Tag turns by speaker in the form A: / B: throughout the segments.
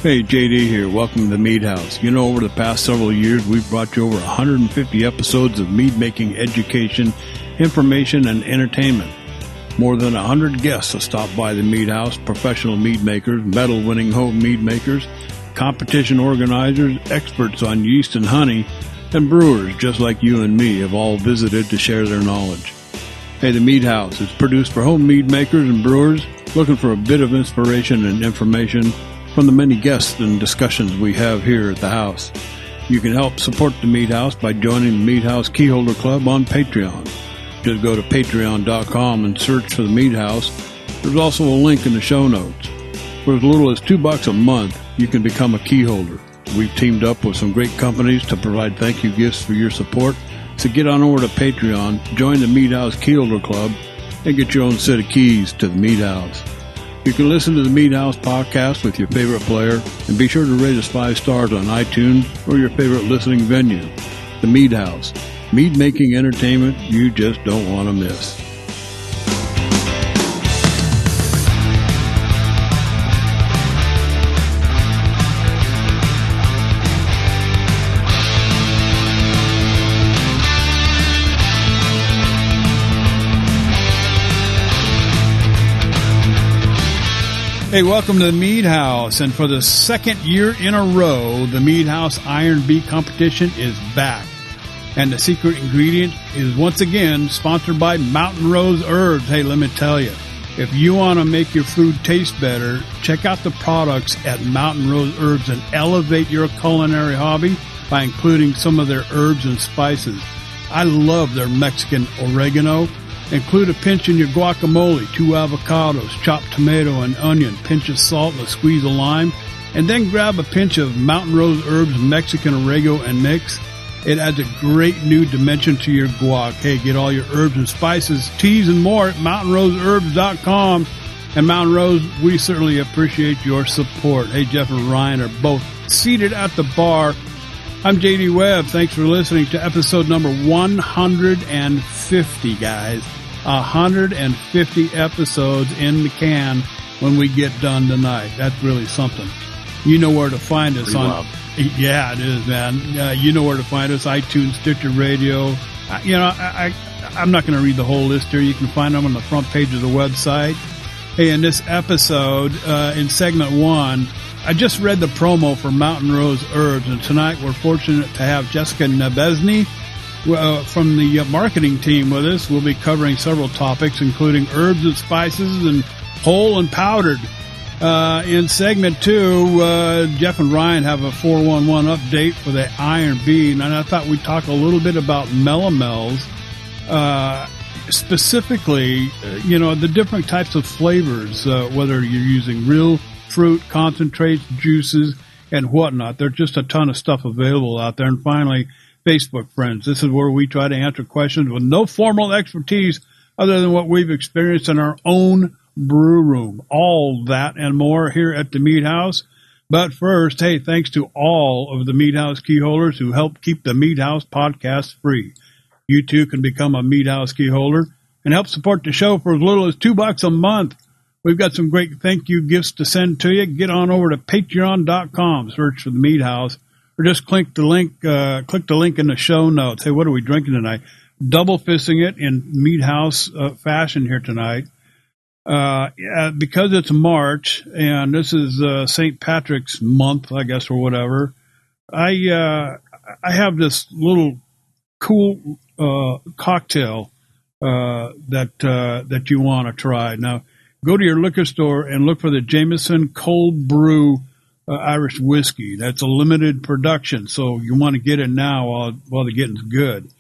A: Hey, JD here. Welcome to the Mead House. You know, over the past several years, we've brought you over 150 episodes of mead-making education, information, and entertainment. More than 100 guests have stopped by the Mead House, professional mead makers, medal-winning home mead makers, competition organizers, experts on yeast and honey, and brewers just like you and me have all visited to share their knowledge. Hey, the Mead House is produced for home mead makers and brewers looking for a bit of inspiration and information from the many guests and discussions we have here at the house. You can help support the Mead House by joining the Mead House Keyholder Club on Patreon. Just go to patreon.com and search for the Mead House. There's also a link in the show notes. For as little as $2 a month, you can become a keyholder. We've teamed up with some great companies to provide thank you gifts for your support. So get on over to Patreon, join the Mead House Keyholder Club, and get your own set of keys to the Mead House. You can listen to the Mead House podcast with your favorite player, and be sure to rate us 5 stars on iTunes or your favorite listening venue. The Mead House, mead-making entertainment you just don't want to miss. Hey, welcome to the Mead House, and for the second year in a row, the Mead House Iron Bee competition is back. And the secret ingredient is once again sponsored by Mountain Rose Herbs. Hey, let me tell you, if you want to make your food taste better, check out the products at Mountain Rose Herbs and elevate your culinary hobby by including some of their herbs and spices. I love their Mexican oregano. Include a pinch in your guacamole, 2 avocados, chopped tomato and onion, pinch of salt and a squeeze of lime, and then grab a pinch of Mountain Rose Herbs Mexican oregano and mix. It adds a great new dimension to your guac. Hey, get all your herbs and spices, teas, and more at mountainroseherbs.com. And Mountain Rose, we certainly appreciate your support. Hey, Jeff and Ryan are both seated at the bar. I'm JD Webb. Thanks for listening to episode number 150, guys. 150 episodes in the can when we get done tonight. That's really something. You know where to find us on. Yeah, it is, man. You know where to find us: iTunes, Stitcher Radio. I'm not going to read the whole list here. You can find them on the front page of the website. Hey, in this episode, in segment 1, I just read the promo for Mountain Rose Herbs, and tonight we're fortunate to have Jessica Nebesny from the marketing team with us. We'll be covering several topics, including herbs and spices and whole and powdered. In segment 2, Jeff and Ryan have a 411 update for the Iron Bean, and I thought we'd talk a little bit about melomels, specifically, the different types of flavors, whether you're using real fruit, concentrates, juices, and whatnot. There's just a ton of stuff available out there. And finally, Facebook friends. This is where we try to answer questions with no formal expertise other than what we've experienced in our own brew room. All that and more here at the Mead House. But first, hey, thanks to all of the Mead House keyholders who help keep the Mead House podcast free. You too can become a Mead House keyholder and help support the show for as little as $2 a month. We've got some great thank you gifts to send to you. Get on over to patreon.com, search for the Mead House, or just click the link in the show notes. Hey, what are we drinking tonight? Double fisting it in Mead House fashion here tonight. Because it's March and this is St. Patrick's month, I guess, or whatever. I have this little cool cocktail that you want to try. Now, go to your liquor store and look for the Jameson Cold Brew Irish whiskey. That's a limited production, so you want to get it now while the getting's good.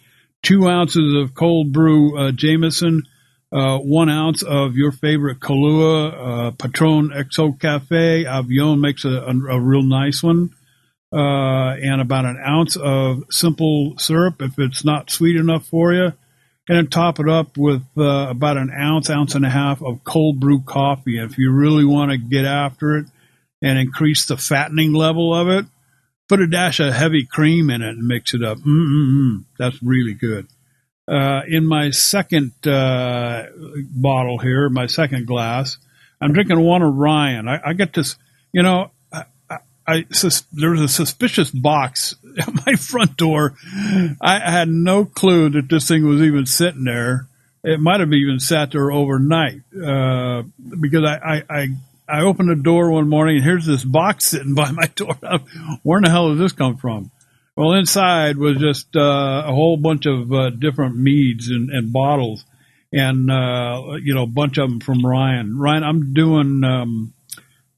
A: 2 ounces of cold brew Jameson, 1 ounce of your favorite Kahlua, Patron XO Cafe. Avion makes a real nice one. And about 1 ounce of simple syrup if it's not sweet enough for you. And then top it up with about 1 ounce and a half of cold brew coffee. If you really want to get after it and increase the fattening level of it, put a dash of heavy cream in it and mix it up. That's really good. In my second bottle here, my second glass, I'm drinking one of Ryan. I get this, there was a suspicious box at my front door. I had no clue that this thing was even sitting there. It might have even sat there overnight because I opened the door one morning and here's this box sitting by my door. Where in the hell did this come from? Well, inside was just a whole bunch of different meads and bottles, and a bunch of them from Ryan. Ryan, I'm doing.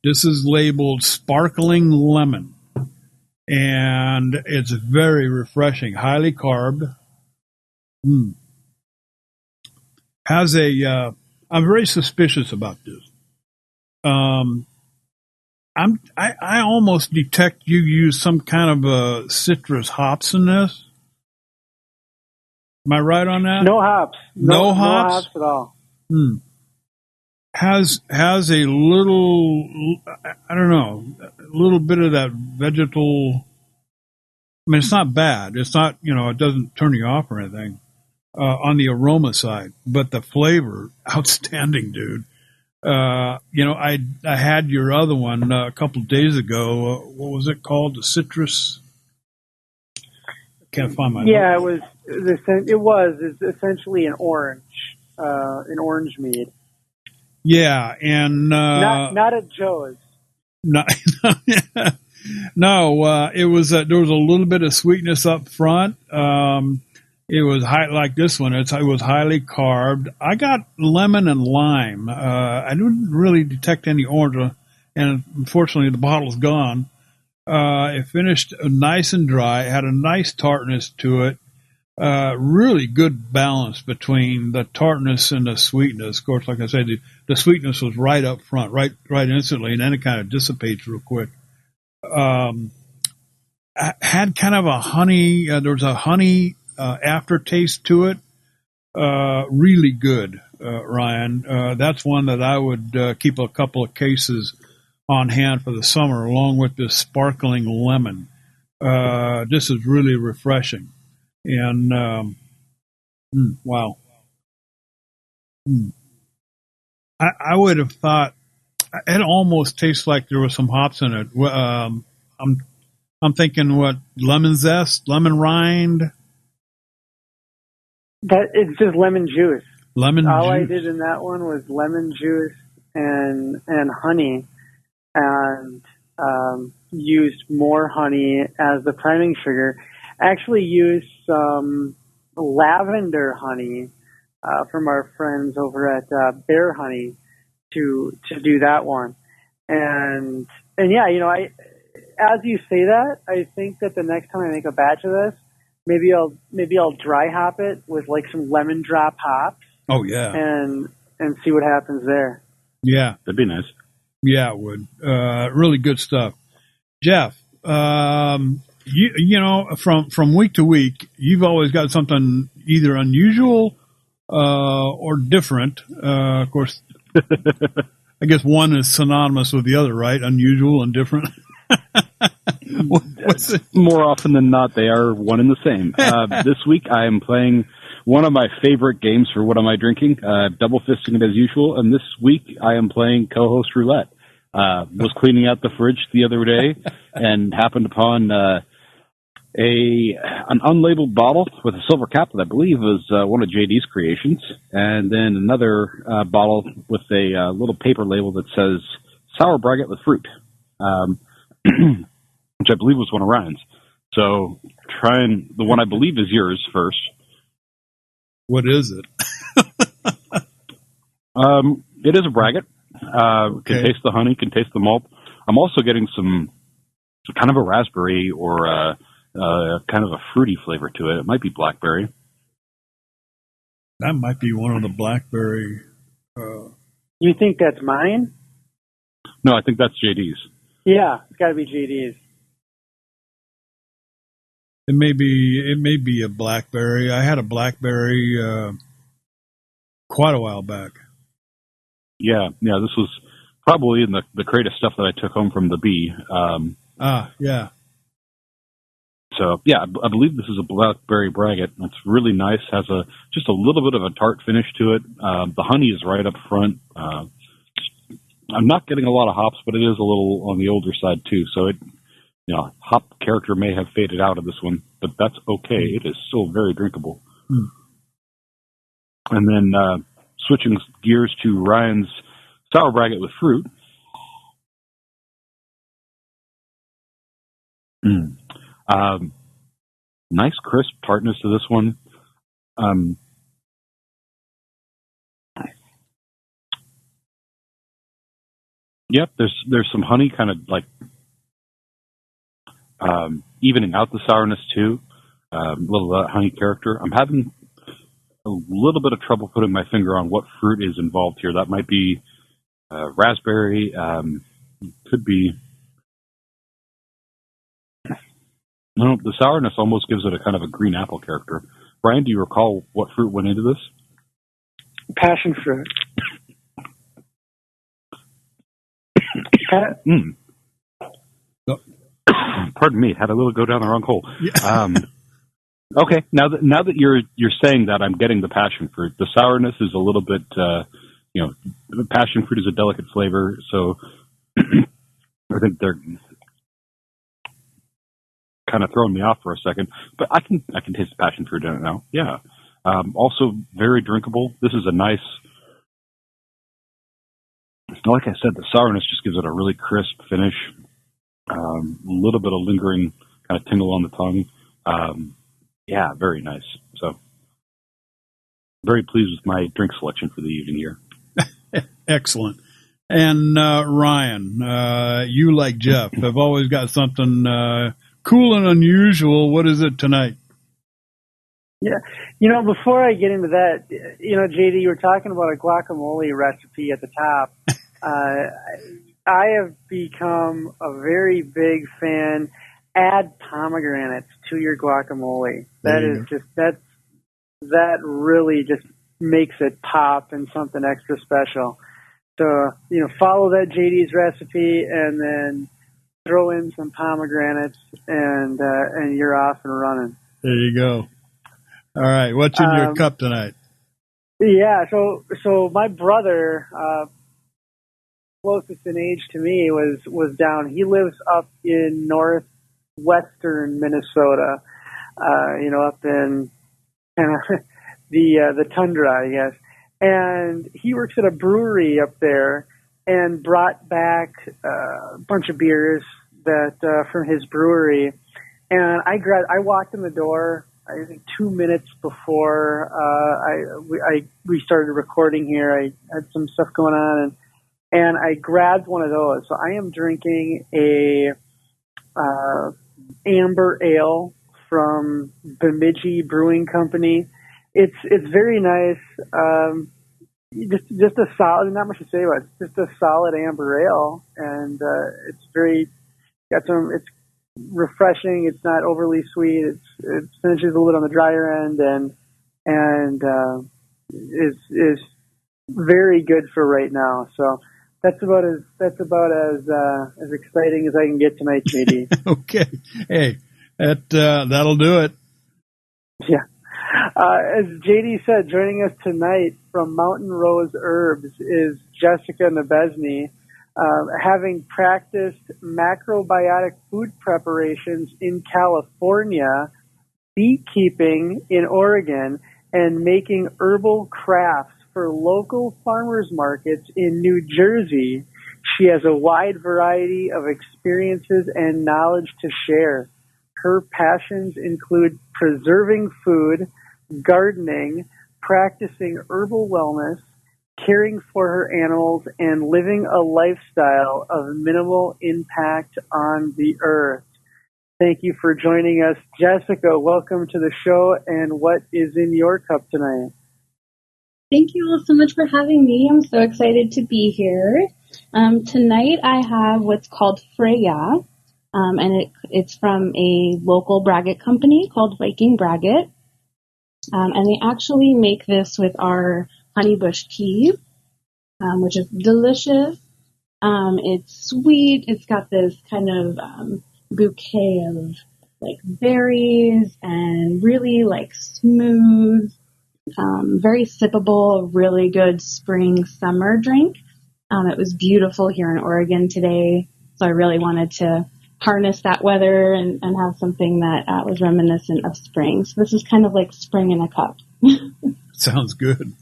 A: This is labeled Sparkling Lemon, and it's very refreshing, highly carb. Has a. I'm very suspicious about this. I almost detect you use some kind of citrus hops in this. Am I right on that?
B: No hops.
A: No hops?
B: No hops at all.
A: Has a little, I don't know, a little bit of that vegetal. I mean, it's not bad. It's not, it doesn't turn you off or anything on the aroma side, but the flavor, outstanding, dude. I had your other one a couple of days ago. What was it called? The citrus. Can't find my.
B: Yeah, note. It was essentially an orange mead.
A: Yeah, and
B: not at Joe's.
A: No, it was there was a little bit of sweetness up front. It was like this one. It was highly carved. I got lemon and lime. I didn't really detect any orange, and unfortunately the bottle's gone. It finished nice and dry. It had a nice tartness to it. Really good balance between the tartness and the sweetness. Of course, like I said, the sweetness was right up front, right instantly, and then it kind of dissipates real quick. I had kind of a honey. There was a honey aftertaste to it. Really good, Ryan. That's one that I would keep a couple of cases on hand for the summer, along with this sparkling lemon. This is really refreshing. And wow, I would have thought it almost tastes like there was some hops in it. I'm thinking what, lemon zest, lemon rind.
B: That it's just lemon juice.
A: All
B: I did in that one was lemon juice and honey, and used more honey as the priming sugar. Actually used some lavender honey from our friends over at Bear Honey to do that one. And yeah, I as you say that, I think that the next time I make a batch of this, maybe I'll dry hop it with like some lemon drop hops.
A: Oh yeah.
B: And see what happens there.
A: Yeah,
C: that'd be nice.
A: Yeah, it would. Really good stuff. Jeff, from week to week, you've always got something either unusual or different. Of course, I guess one is synonymous with the other, right? Unusual and different.
C: More often than not, they are one and the same. This week, I am playing one of my favorite games for What Am I Drinking? Double Fisting It as usual. And this week, I am playing Co-Host Roulette. Was cleaning out the fridge the other day and happened upon an unlabeled bottle with a silver cap that I believe was one of JD's creations, and then another bottle with a little paper label that says sour braggot with fruit, which I believe was one of Ryan's. So trying the one I believe is yours first.
A: What is it?
C: It is a braggot.
A: Okay.
C: Can taste the honey, can taste the malt. I'm also getting some kind of a raspberry or kind of a fruity flavor to it. It might be blackberry.
A: That might be one of the blackberry.
B: You think that's mine?
C: No, I think that's JD's.
B: Yeah, it's got to be JD's.
A: It may be a blackberry. I had a blackberry quite a while back.
C: Yeah. This was probably in the crate of stuff that I took home from the bee.
A: Yeah.
C: So yeah, I believe this is a blackberry braggot. It's really nice. Has just a little bit of a tart finish to it. The honey is right up front. I'm not getting a lot of hops, but it is a little on the older side too. So hop character may have faded out of this one, but that's okay. It is still very drinkable. And then switching gears to Ryan's sour braggot with fruit. Nice crisp tartness to this one. Yep, there's some honey kind of like evening out the sourness too. A little of that honey character. I'm having a little bit of trouble putting my finger on what fruit is involved here. That might be raspberry. Could be. No, the sourness almost gives it a kind of a green apple character. Brian, do you recall what fruit went into this?
B: Passion fruit.
C: Pardon me, had a little go down the wrong hole. Yeah. Okay, now that you're saying that, I'm getting the passion fruit. The sourness is a little bit, passion fruit is a delicate flavor, so I think they're kind of throwing me off for a second. But I can taste the passion fruit in it now. Yeah. Also very drinkable. This is a nice. Like I said, the sourness just gives it a really crisp finish. A little bit of lingering kind of tingle on the tongue. Yeah, very nice. So, very pleased with my drink selection for the evening here.
A: Excellent. And Ryan, you like Jeff have always got something cool and unusual. What is it tonight?
B: Yeah, before I get into that, JD, you were talking about a guacamole recipe at the top. I have become a very big fan. Add pomegranates to your guacamole. That really just makes it pop and something extra special. So, follow that JD's recipe and then throw in some pomegranates and you're off and running.
A: There you go. All right. What's in your cup tonight?
B: Yeah. So my brother, closest in age to me was down. He lives up in northwestern Minnesota, up in kind of the tundra, I guess. And he works at a brewery up there and brought back a bunch of beers that from his brewery. And I walked in the door, I think 2 minutes before we started recording here. I had some stuff going on, and I grabbed one of those. So I am drinking a amber ale from Bemidji Brewing Company. It's very nice. Just a solid, not much to say about it. It's just a solid amber ale, and it's refreshing. It's not overly sweet. It finishes a little on the drier end, and is very good for right now. So that's about as exciting as I can get tonight, JD.
A: Okay, hey, that'll do it.
B: Yeah. As JD said, joining us tonight from Mountain Rose Herbs is Jessica Nebesny. Having practiced macrobiotic food preparations in California, beekeeping in Oregon, and making herbal crafts for local farmers markets in New Jersey, she has a wide variety of experiences and knowledge to share. Her passions include preserving food, gardening, practicing herbal wellness, caring for her animals, and living a lifestyle of minimal impact on the earth. Thank you for joining us. Jessica, welcome to the show, and what is in your cup tonight?
D: Thank you all so much for having me. I'm so excited to be here. Tonight I have what's called Freya, and it's from a local braggot company called Viking Braggot. And they actually make this with our honeybush tea, which is delicious. It's sweet. It's got this kind of bouquet of like berries and really like smooth, very sippable, really good spring summer drink. It was beautiful here in Oregon today, so I really wanted to harness that weather and have something that was reminiscent of spring. So this is kind of like spring in a cup.
A: Sounds good.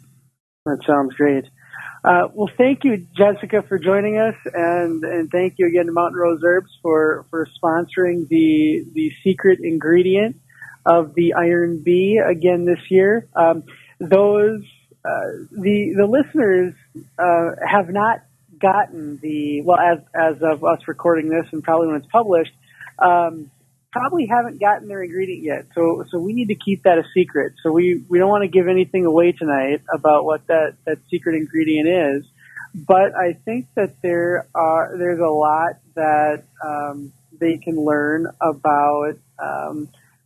B: That sounds great. Well, thank you, Jessica, for joining us, and thank you again to Mountain Rose Herbs for sponsoring the secret ingredient of the Iron Bee again this year. The listeners have not gotten as of us recording this, and probably when it's published, probably haven't gotten their ingredient yet. So we need to keep that a secret. So we don't want to give anything away tonight about what that secret ingredient is. But I think that there's a lot that they can learn about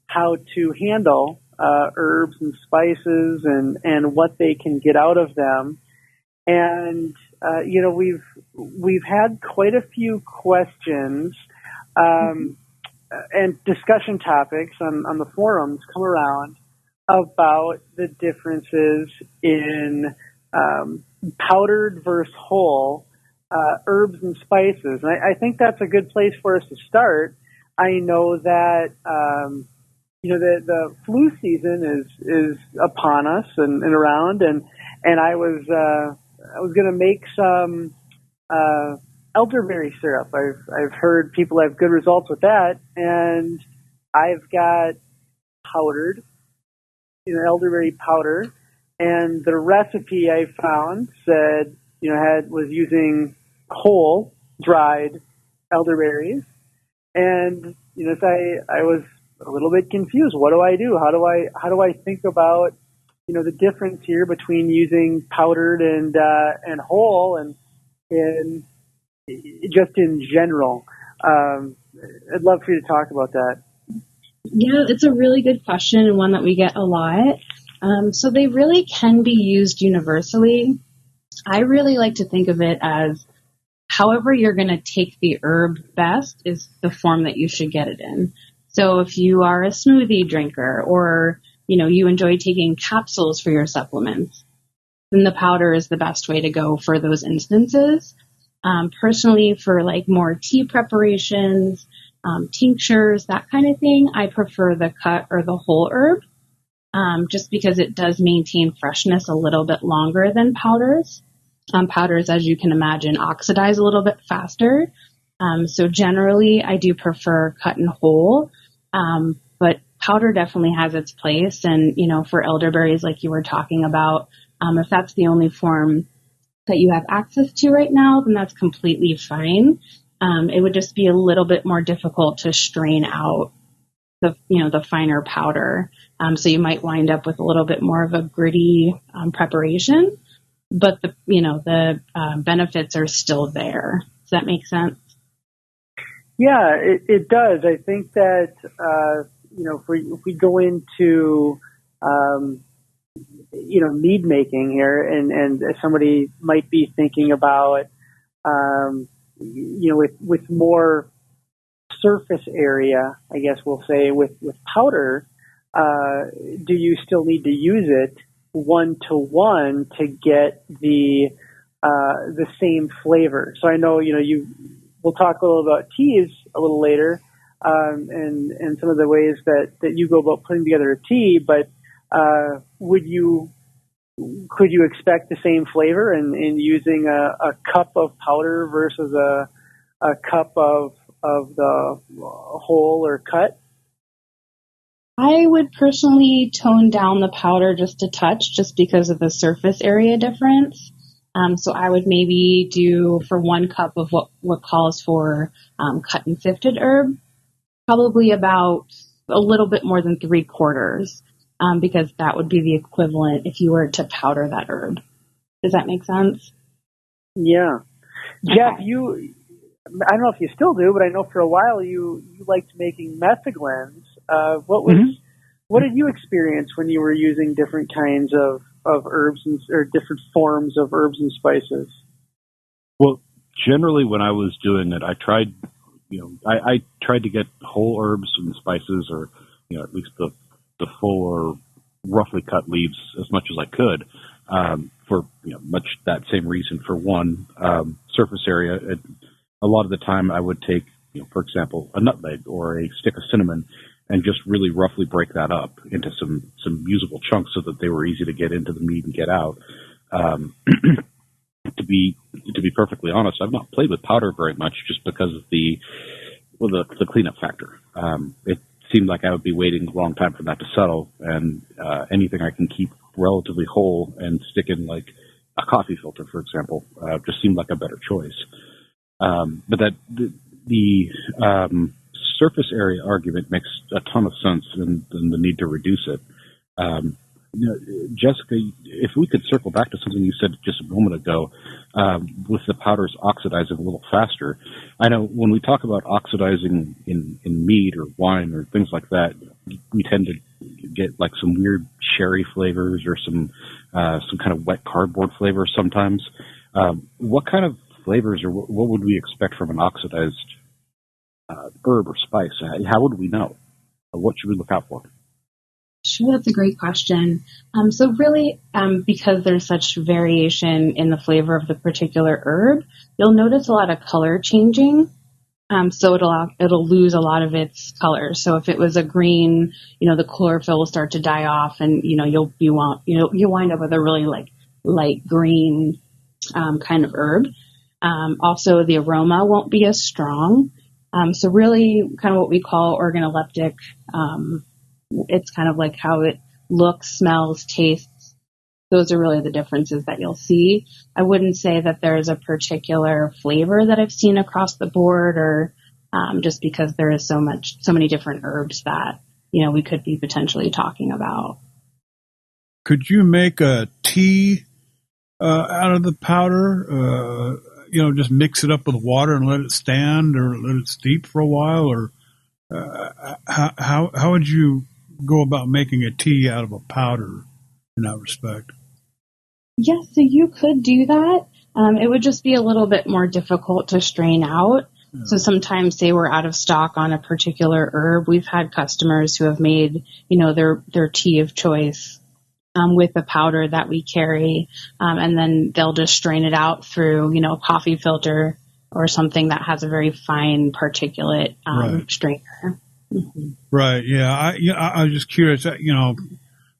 B: how to handle herbs and spices and what they can get out of them. And we've had quite a few questions and discussion topics on the forums come around about the differences in powdered versus whole herbs and spices. And I think that's a good place for us to start. I know that the flu season is upon us and around, and I was going to make some elderberry syrup. I've heard people have good results with that, and I've got powdered, elderberry powder, and the recipe I found said, was using whole dried elderberries, and so I was a little bit confused. What do I do? How do I think about the difference here between using powdered and whole and just in general? I'd love for you to talk about that.
D: Yeah, it's a really good question and one that we get a lot. So they really can be used universally. I really like to think of it as however you're going to take the herb best is the form that you should get it in. So if you are a smoothie drinker or, you enjoy taking capsules for your supplements, then the powder is the best way to go for those instances. Personally, for like more tea preparations, tinctures, that kind of thing, I prefer the cut or the whole herb, just because it does maintain freshness a little bit longer than powders. Powders, as you can imagine, oxidize a little bit faster. So generally, I do prefer cut and whole, but powder definitely has its place. And, for elderberries, like you were talking about, if that's the only form that you have access to right now, then that's completely fine. It would just be a little bit more difficult to strain out the finer powder. So you might wind up with a little bit more of a gritty preparation, but the benefits are still there. Does that make sense?
B: Yeah, it does. I think that, if we go into, mead making here, and somebody might be thinking about, with more surface area, I guess we'll say, with powder, do you still need to use it 1-to-1 to get the same flavor? So I know, we'll talk a little about teas a little later, and some of the ways that you go about putting together a tea, but could you expect the same flavor in using a cup of powder versus a cup of the whole or cut?
D: I would personally tone down the powder just a touch, just because of the surface area difference. So I would maybe do, for 1 cup of what calls for cut and sifted herb, probably about a little bit more than 3/4, because that would be the equivalent if you were to powder that herb. Does that make sense?
B: Yeah.
D: Okay.
B: Jeff, I don't know if you still do, but I know for a while you liked making metheglins. What did you experience when you were using different kinds of herbs or different forms of herbs and spices?
C: Well, generally when I was doing it, I tried to get whole herbs and spices, or at least the full or roughly cut leaves as much as I could, for much that same reason. For one, surface area. A lot of the time I would take for example, a nutmeg or a stick of cinnamon, and just really roughly break that up into some usable chunks so that they were easy to get into the meat and get out. To be perfectly honest, I've not played with powder very much just because of the cleanup factor. It seemed like I would be waiting a long time for that to settle, and anything I can keep relatively whole and stick in, like a coffee filter, for example, just seemed like a better choice. But that the surface area argument makes a ton of sense, and the need to reduce it. Jessica, if we could circle back to something you said just a moment ago, with the powders oxidizing a little faster. I know when we talk about oxidizing in meat or wine or things like that, we tend to get like some weird sherry flavors or some kind of wet cardboard flavor sometimes. What kind of flavors or what would we expect from an oxidized herb or spice? How would we know? What should we look out for?
D: Sure, that's a great question. So really, because there's such variation in the flavor of the particular herb, you'll notice a lot of color changing. So it'll lose a lot of its color. So if it was a green, the chlorophyll will start to die off, and you'll wind up with a really like light green kind of herb. Also, the aroma won't be as strong. So really, kind of what we call organoleptic. It's kind of like how it looks, smells, tastes. Those are really the differences that you'll see. I wouldn't say that there's a particular flavor that I've seen across the board, or just because there is so many different herbs that, we could be potentially talking about.
A: Could you make a tea out of the powder? Just mix it up with water and let it stand, or let it steep for a while, or how would you go about making a tea out of a powder in that respect?
D: Yes, so you could do that. It would just be a little bit more difficult to strain out. Yeah. So sometimes, say we're out of stock on a particular herb, we've had customers who have made, their tea of choice with the powder that we carry, and then they'll just strain it out through, a coffee filter or something that has a very fine particulate strainer. Mm-hmm.
A: Right. Yeah. I was just curious.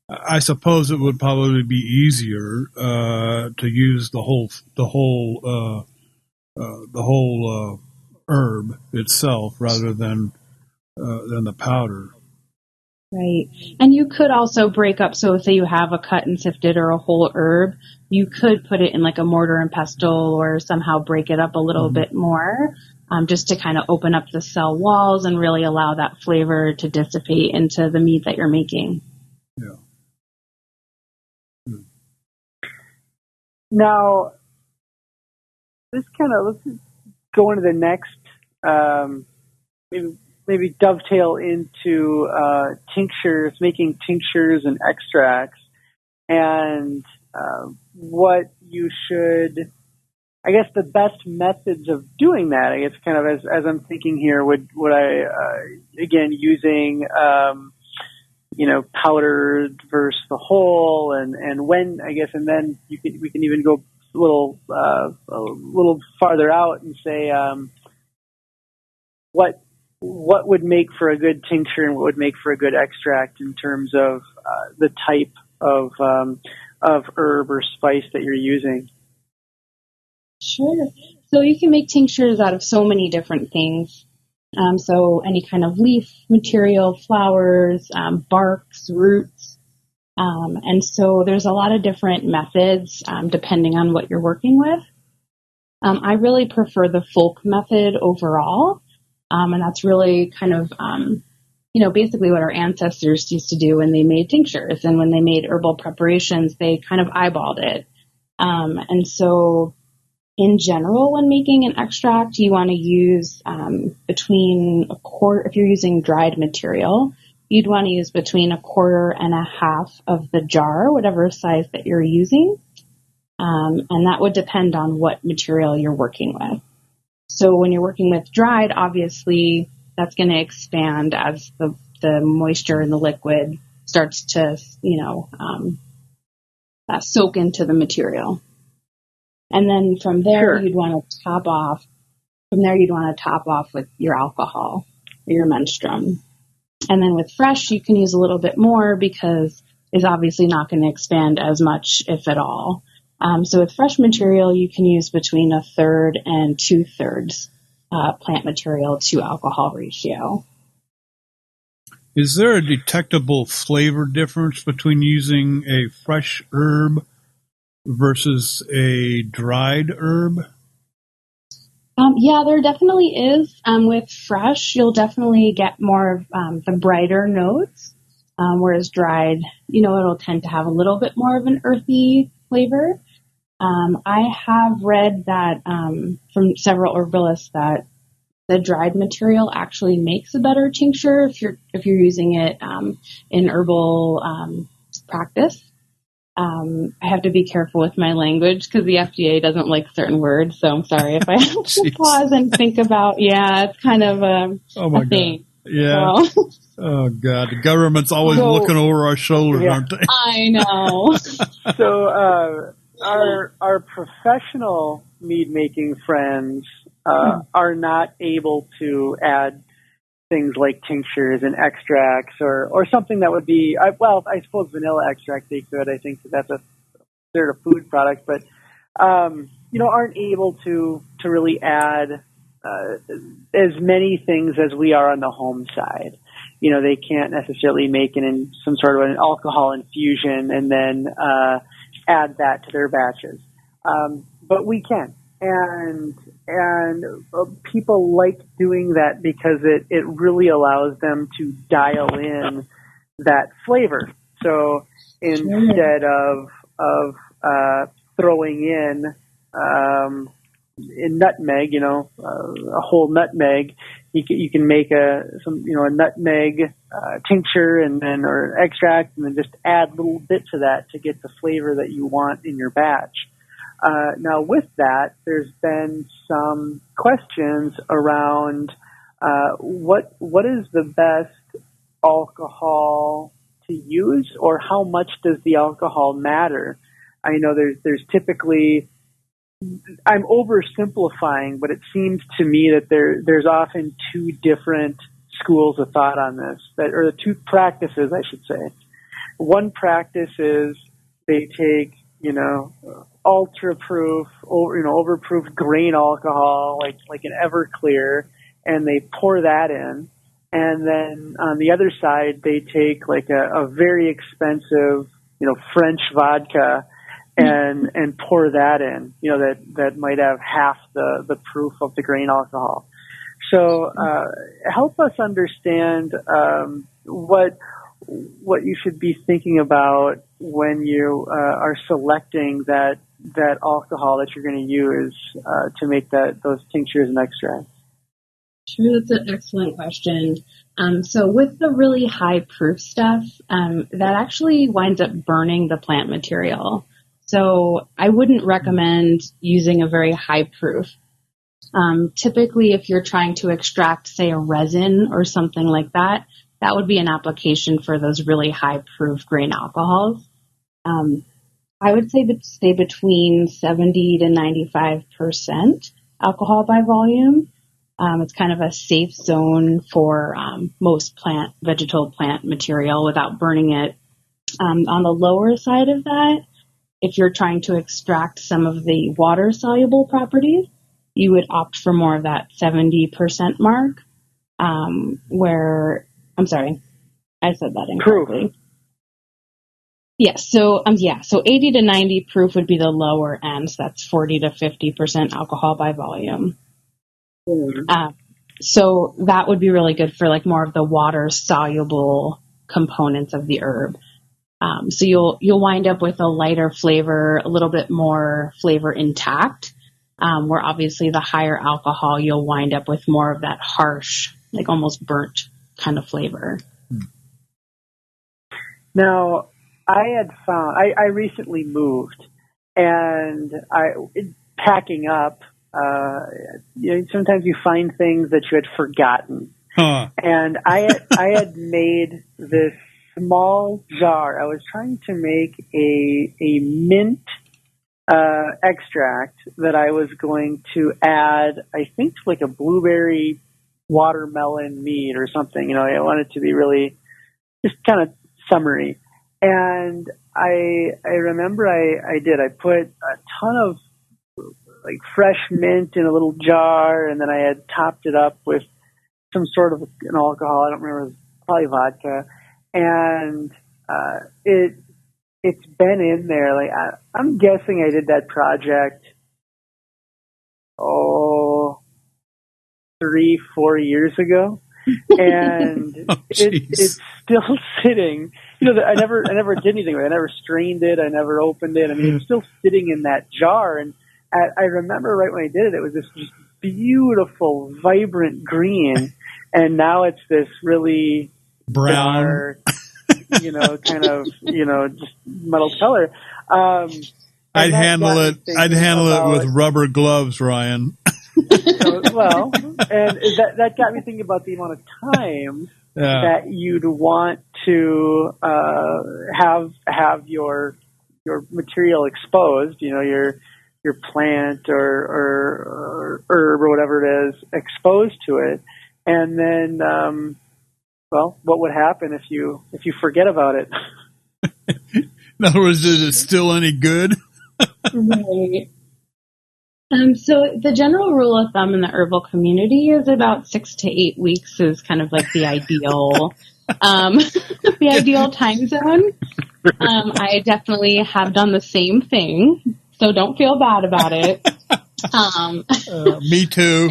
A: I suppose it would probably be easier to use the whole herb itself rather than the powder.
D: Right. And you could also break up. So say you have a cut and sifted or a whole herb, you could put it in like a mortar and pestle or somehow break it up a little bit more. Just to kind of open up the cell walls and really allow that flavor to dissipate into the meat that you're making.
A: Yeah.
B: Now, let's go into the next, maybe dovetail into tinctures, making tinctures and extracts, and what you should. I guess the best methods of doing that, I guess kind of as I'm thinking here, would I, again, using, powdered versus the whole, and when, I guess, and then we can even go a little farther out and say, what would make for a good tincture and what would make for a good extract in terms of the type of herb or spice that you're using.
D: Sure. So you can make tinctures out of so many different things. So any kind of leaf material, flowers, barks, roots. And so there's a lot of different methods depending on what you're working with. I really prefer the folk method overall. And that's really kind of, basically what our ancestors used to do when they made tinctures and when they made herbal preparations, they kind of eyeballed it. And so in general, when making an extract, you want to use between a quarter, if you're using dried material, you'd want to use between 1/4 and 1/2 of the jar, whatever size that you're using. And that would depend on what material you're working with. So when you're working with dried, obviously that's going to expand as the moisture in the liquid starts to, soak into the material. And then from there, You'd want to top off From there, you'd want to top off with your alcohol, your menstruum. And then with fresh, you can use a little bit more because it's obviously not going to expand as much, if at all. So with fresh material, you can use between 1/3 and 2/3 plant material to alcohol ratio.
A: Is there a detectable flavor difference between using a fresh herb versus a dried herb?
D: Yeah, there definitely is. With fresh, you'll definitely get more of the brighter notes, whereas dried, it'll tend to have a little bit more of an earthy flavor. I have read that from several herbalists that the dried material actually makes a better tincture if you're using it in herbal practice. I have to be careful with my language because the FDA doesn't like certain words, so I'm sorry if I have to pause and think about. Yeah, it's kind of a thing.
A: Yeah.
D: So.
A: Oh God, the government's always looking over our shoulders, aren't they?
D: I know.
B: So our professional mead making friends are not able to add things like tinctures and extracts or something that would be I suppose vanilla extract they could. I think that's they're a food product, but aren't able to really add as many things as we are on the home side. They can't necessarily make it in some sort of an alcohol infusion and then add that to their batches. But we can. And people like doing that because it really allows them to dial in that flavor. So instead of throwing in nutmeg, a whole nutmeg, you can make a nutmeg tincture or extract, and then just add little bits of that to get the flavor that you want in your batch. Now, with that, there's been some questions around what is the best alcohol to use, or how much does the alcohol matter? I know there's typically, I'm oversimplifying, but it seems to me that there's often two different schools of thought on this, or two practices, I should say. One practice is they take, ultra-proof, overproof grain alcohol, like an Everclear, and they pour that in. And then on the other side, they take like a very expensive, French vodka and pour that in, that might have half the proof of the grain alcohol. So help us understand what you should be thinking about when you are selecting that alcohol that you're going to use to make those tinctures and extracts.
D: Sure, that's an excellent question. So with the really high proof stuff, that actually winds up burning the plant material. So I wouldn't recommend using a very high proof. Typically, if you're trying to extract, say, a resin or something like that, that would be an application for those really high proof grain alcohols. I would say stay between 70 to 95% alcohol by volume. It's kind of a safe zone for most vegetal plant material without burning it. On the lower side of that, if you're trying to extract some of the water-soluble properties, you would opt for more of that 70% mark, I'm sorry, I said that incorrectly.
B: Proof.
D: Yes, so 80 to 90 proof would be the lower end, so that's 40 to 50% alcohol by volume. So that would be really good for like more of the water-soluble components of the herb. So you'll wind up with a lighter flavor, a little bit more flavor intact, where obviously the higher alcohol, you'll wind up with more of that harsh, like almost burnt kind of flavor.
B: Now, I had found, I recently moved, and packing up, sometimes you find things that you had forgotten. And I had made this small jar. I was trying to make a mint extract that I was going to add, I think, to like a blueberry watermelon mead or something. You know, I wanted it to be really just kind of summery. And I remember I put a ton of like fresh mint in a little jar, and then I had topped it up with some sort of an alcohol. I don't remember, it was probably vodka. And it's been in there. Like I'm guessing I did that project 3-4 years ago, and it's still sitting. You know, I never did anything with it. I never strained it. I never opened it. I mean, it's still sitting in that jar. And I remember right when I did it, it was this just beautiful, vibrant green, and now it's this really
A: brown,
B: dark, you know, kind of, you know, just metal color.
A: I'd handle it with rubber gloves, Ryan.
B: Well, and that got me thinking about the amount of time that you'd want to have your material exposed. You know, your plant or herb or whatever it is exposed to it, and then well, what would happen if you forget about it?
A: In other words, is it still any good?
D: Right. So the general rule of thumb in the herbal community is about 6 to 8 weeks is kind of like the ideal, the ideal time zone. I definitely have done the same thing, so don't feel bad about it.
A: Me too.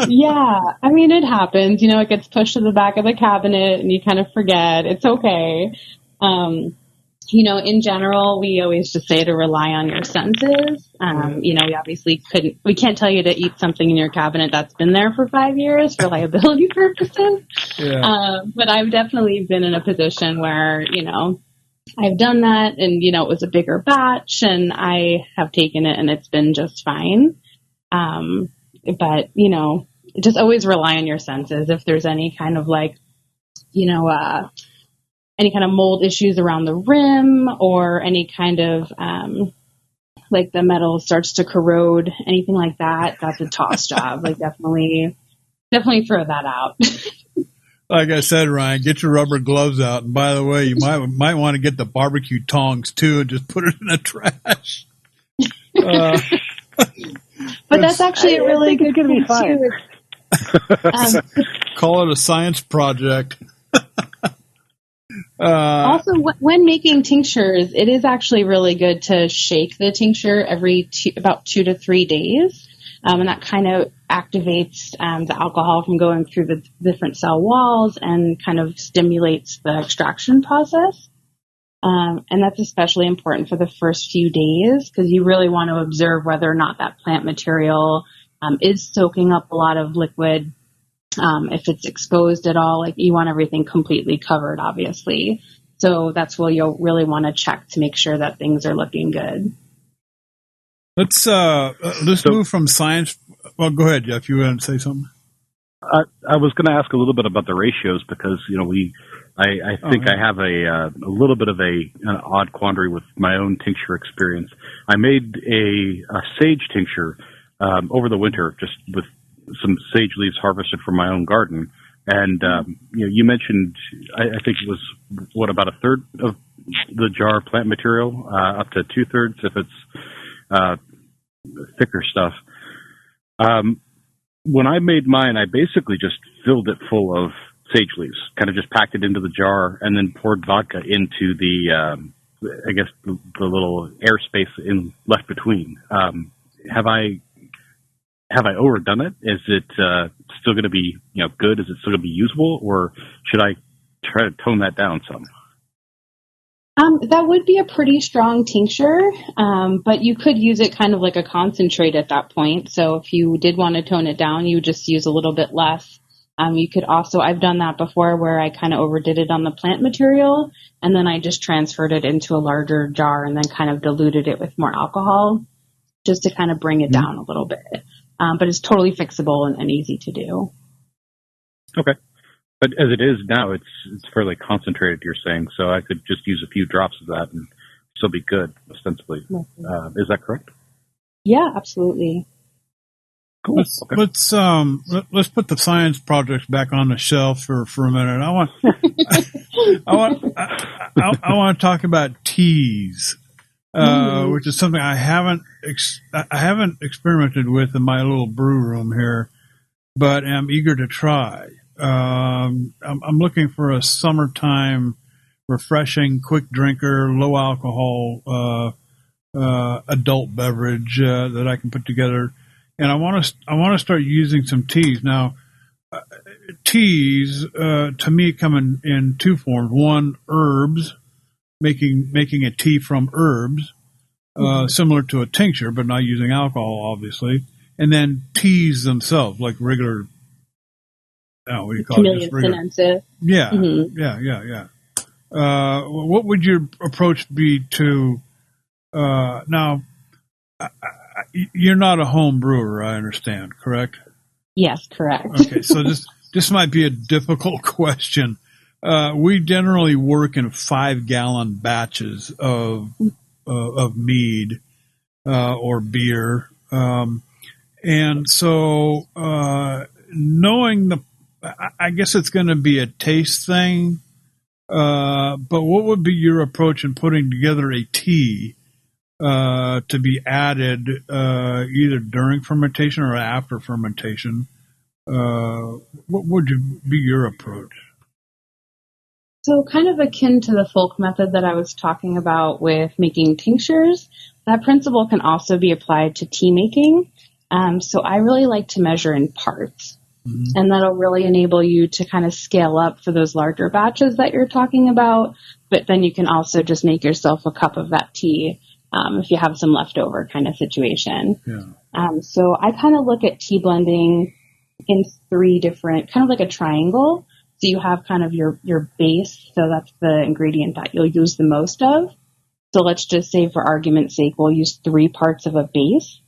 D: Yeah, I mean, it happens. You know, it gets pushed to the back of the cabinet and you kind of forget. It's okay. You know, in general, we always just say to rely on your senses. You know, we can't tell you to eat something in your cabinet that's been there for 5 years for liability purposes. Yeah. But I've definitely been in a position where, you know, I've done that and, you know, it was a bigger batch and I have taken it and it's been just fine. But, you know, just always rely on your senses. If there's any kind of like, you know, any kind of mold issues around the rim or any kind of, like the metal starts to corrode, anything like that, that's a toss job. Like definitely throw that out.
A: Like I said, Ryan, get your rubber gloves out. And by the way, you might want to get the barbecue tongs too and just put it in the trash.
D: But that's actually a really good
B: thing to be fine.
A: Call it a science project.
D: Also, when making tinctures, it is actually really good to shake the tincture every about 2 to 3 days. And that kind of activates the alcohol from going through the different cell walls and kind of stimulates the extraction process. And that's especially important for the first few days because you really want to observe whether or not that plant material is soaking up a lot of liquid. If it's exposed at all, like you want everything completely covered, obviously. So that's where you'll really want to check to make sure that things are looking good.
A: Let's move from science. Well, go ahead, Jeff. You want to say something?
C: I was going to ask a little bit about the ratios because, you know, I think I have a little bit of an odd quandary with my own tincture experience. I made a sage tincture over the winter just with some sage leaves harvested from my own garden. And, you know, you mentioned, I think it was, about a third of the jar plant material, up to 2/3 if it's thicker stuff. When I made mine, I basically just filled it full of sage leaves, kind of just packed it into the jar and then poured vodka into the, I guess the little airspace left between. Have I overdone it? Is it still going to be, you know, good? Is it still going to be usable, or should I try to tone that down some?
D: That would be a pretty strong tincture, but you could use it kind of like a concentrate at that point. So if you did want to tone it down, you would just use a little bit less. You could also, I've done that before where I kind of overdid it on the plant material, and then I just transferred it into a larger jar and then kind of diluted it with more alcohol just to kind of bring it down a little bit. But it's totally fixable and easy to do.
C: Okay. But as it is now, it's fairly concentrated, you're saying, so I could just use a few drops of that and still be good, ostensibly. Is that correct?
D: Yeah, absolutely.
C: Cool.
A: Let's put the science projects back on the shelf for a minute. I want to talk about teas, which is something I haven't experimented with in my little brew room here, but am eager to try. I'm looking for a summertime, refreshing, quick drinker, low alcohol adult beverage that I can put together. And I want to start using some teas now. Teas to me come in two forms. One, herbs, making a tea from herbs, similar to a tincture, but not using alcohol, obviously. And then teas themselves, like regular. What do you call it?
D: Sinensis.
A: Yeah, yeah. What would your approach be to now? You're not a home brewer, I understand, correct?
D: Yes, correct.
A: Okay, so this might be a difficult question. We generally work in 5-gallon batches of mead or beer, and so knowing I guess it's going to be a taste thing. But what would be your approach in putting together a tea? To be added either during fermentation or after fermentation. What would be your approach?
D: So kind of akin to the Folk method that I was talking about with making tinctures, that principle can also be applied to tea making. So I really like to measure in parts. Mm-hmm. And that'll really enable you to kind of scale up for those larger batches that you're talking about. But then you can also just make yourself a cup of that tea if you have some leftover kind of situation. Yeah. So I kind of look at tea blending in 3 different, kind of like a triangle. So you have kind of your base. So that's the ingredient that you'll use the most of. So let's just say for argument's sake, we'll use 3 parts of a base.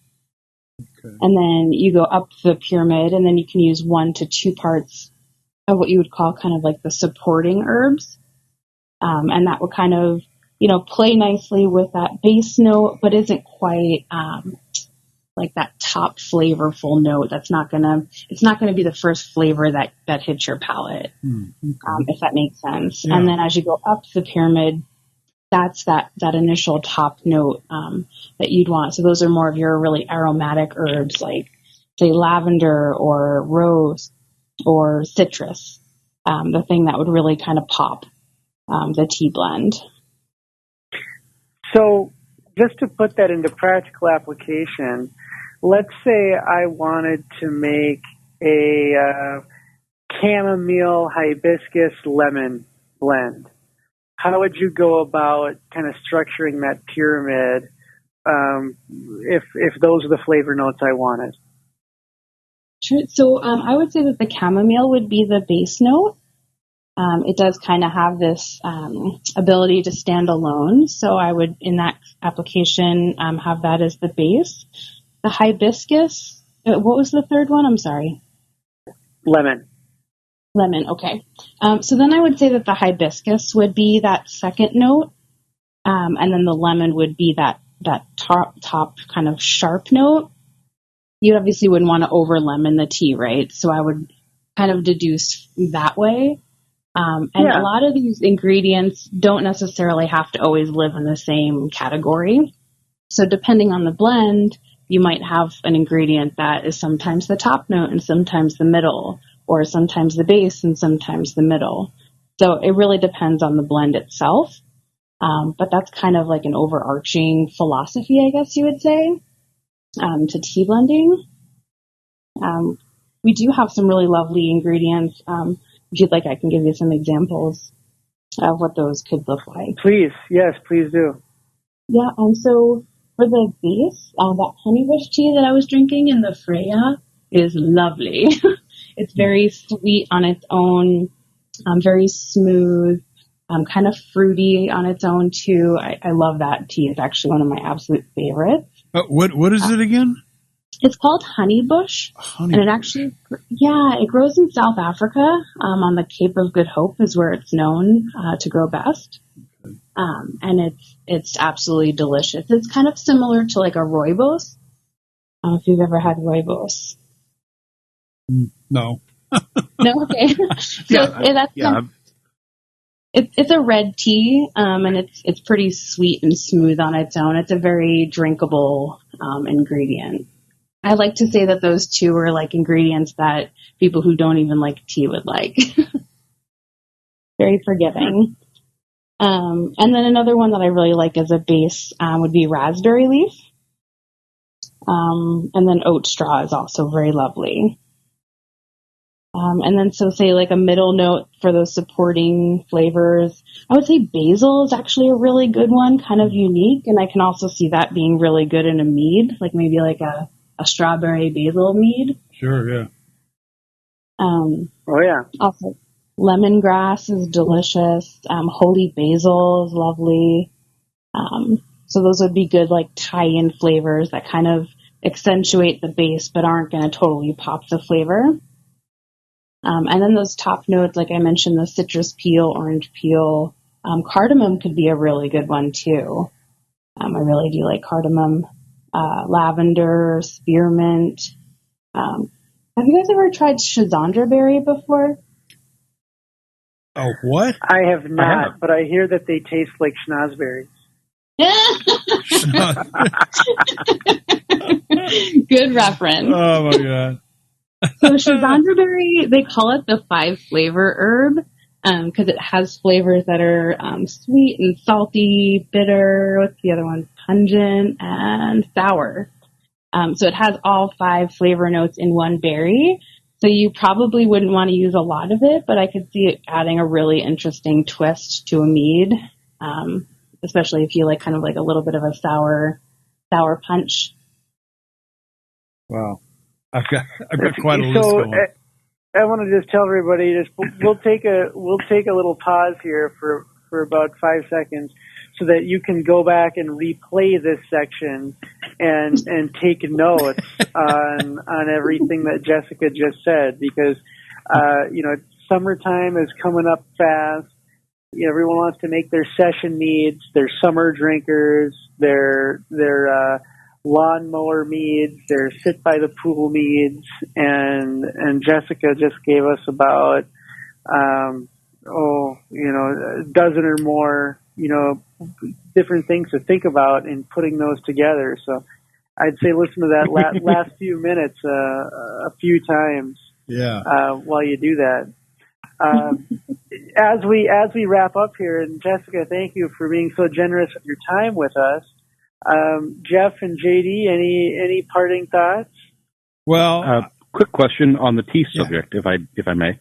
D: Okay. And then you go up the pyramid and then you can use 1 to 2 parts of what you would call kind of like the supporting herbs. And that would kind of, play nicely with that base note, but isn't quite like that top flavorful note. It's not gonna be the first flavor that hits your palate, if that makes sense. Yeah. And then as you go up the pyramid, that's that initial top note that you'd want. So those are more of your really aromatic herbs, like say lavender or rose or citrus, the thing that would really kind of pop the tea blend.
B: So just to put that into practical application, let's say I wanted to make a chamomile hibiscus lemon blend. How would you go about kind of structuring that pyramid if those are the flavor notes I wanted?
D: Sure. So I would say that the chamomile would be the base note. It does kind of have this ability to stand alone. So I would, in that application, have that as the base. The hibiscus, what was the third one? I'm sorry.
B: Lemon,
D: okay. So then I would say that the hibiscus would be that second note, and then the lemon would be that top kind of sharp note. You obviously wouldn't want to over lemon the tea, right? So I would kind of deduce that way. A lot of these ingredients don't necessarily have to always live in the same category. So depending on the blend, you might have an ingredient that is sometimes the top note and sometimes the middle, or sometimes the base and sometimes the middle. So it really depends on the blend itself. But that's kind of like an overarching philosophy, I guess you would say, to tea blending. We do have some really lovely ingredients. If you'd like, I can give you some examples of what those could look like.
B: Please. Yes, please do.
D: Yeah, so for the base, that honeybush tea that I was drinking in the Freya is lovely. It's very sweet on its own, very smooth, kind of fruity on its own too. I love that tea. It's actually one of my absolute favorites.
A: What is it again?
D: It's called honeybush, and it actually, it grows in South Africa, on the Cape of Good Hope is where it's known to grow best. and it's absolutely delicious. It's kind of similar to like a rooibos. I don't know if you've ever had rooibos.
A: No.
D: No, okay. It's a red tea, and it's pretty sweet and smooth on its own. It's a very drinkable ingredient. I like to say that those two are like ingredients that people who don't even like tea would like. Very forgiving. And then another one that I really like as a base would be raspberry leaf. And then oat straw is also very lovely. And then so say like a middle note for those supporting flavors. I would say basil is actually a really good one, kind of unique. And I can also see that being really good in a mead, like maybe like a strawberry basil mead.
A: Sure, yeah.
B: Oh, yeah.
D: Also, lemongrass is delicious. Holy basil is lovely. So those would be good like tie-in flavors that kind of accentuate the base but aren't going to totally pop the flavor. And then those top notes, like I mentioned, the citrus peel, orange peel, cardamom could be a really good one too. I really do like cardamom, lavender, spearmint. Have you guys ever tried Schizandra berry before?
A: Oh, what?
B: I have not, but I hear that they taste like schnozberries.
D: Good reference.
A: Oh my god.
D: So Schizandra berry, they call it the 5-flavor herb because it has flavors that are sweet and salty, bitter. What's the other one? Pungent and sour. So it has all 5 flavor notes in one berry. So you probably wouldn't want to use a lot of it, but I could see it adding a really interesting twist to a mead, especially if you like kind of like a little bit of a sour punch.
A: Wow. I've got quite a list going.
B: I want to just tell everybody, we'll take a little pause here for about 5 seconds so that you can go back and replay this section and take notes on everything that Jessica just said, because summertime is coming up fast. Everyone wants to make their session meads, their summer drinkers, their lawnmower meads, their sit by the pool meads, and Jessica just gave us about a dozen or more different things to think about in putting those together. So I'd say listen to that last few minutes a few times.
A: Yeah.
B: While you do that. As we wrap up here, and Jessica, thank you for being so generous with your time with us. Jeff and JD, any parting thoughts?
A: Well,
C: quick question on the tea subject, if I may.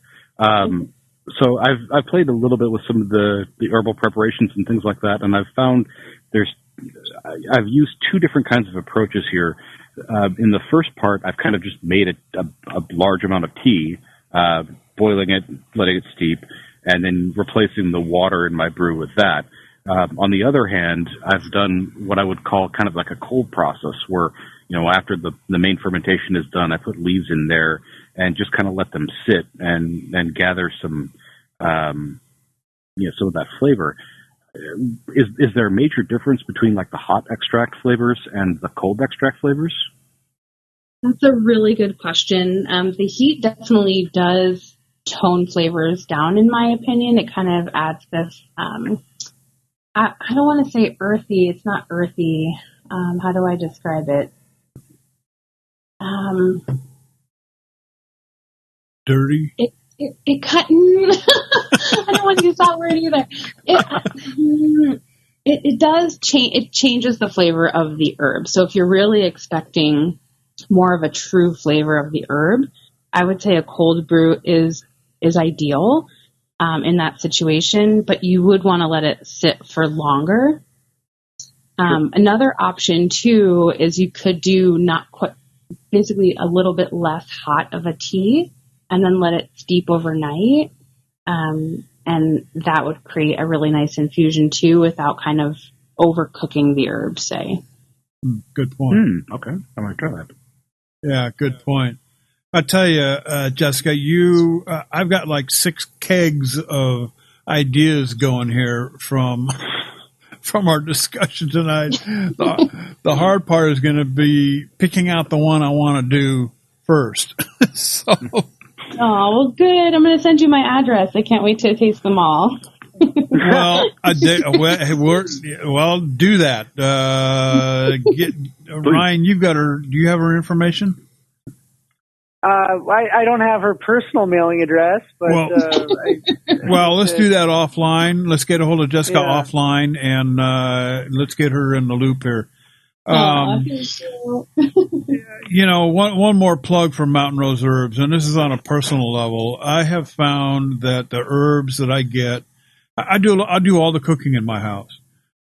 C: So I've played a little bit with some of the herbal preparations and things like that, and I've found I've used 2 different kinds of approaches here. In the first part, I've kind of just made a large amount of tea, boiling it, letting it steep, and then replacing the water in my brew with that. On the other hand, I've done what I would call kind of like a cold process where, after the main fermentation is done, I put leaves in there and just kind of let them sit and gather some of that flavor. Is there a major difference between like the hot extract flavors and the cold extract flavors?
D: That's a really good question. The heat definitely does tone flavors down, in my opinion. It kind of adds this, I don't want to say earthy. It's not earthy. How do I describe it?
A: Dirty?
D: It cut. I don't want to use that word either. It does change. It changes the flavor of the herb. So if you're really expecting more of a true flavor of the herb, I would say a cold brew is ideal in that situation. But you would want to let it sit for longer. Another option too is you could do basically a little bit less hot of a tea, and then let it steep overnight. And that would create a really nice infusion too, without kind of overcooking the herbs, say.
A: Good point.
C: Okay, I might try that.
A: Yeah, good point. I tell you, Jessica, I've got like 6 kegs of ideas going here from from our discussion tonight. The hard part is going to be picking out the one I want to do first. So.
D: Oh, well, good. I'm going to send you my address. I can't wait to taste them all.
A: Well, do that. Ryan, you've got her. Do you have her information?
B: I don't have her personal mailing address, but
A: let's do that offline. Let's get a hold of Jessica offline, and let's get her in the loop here. One more plug for Mountain Rose Herbs, and this is on a personal level. I have found that the herbs that I get, I do all the cooking in my house.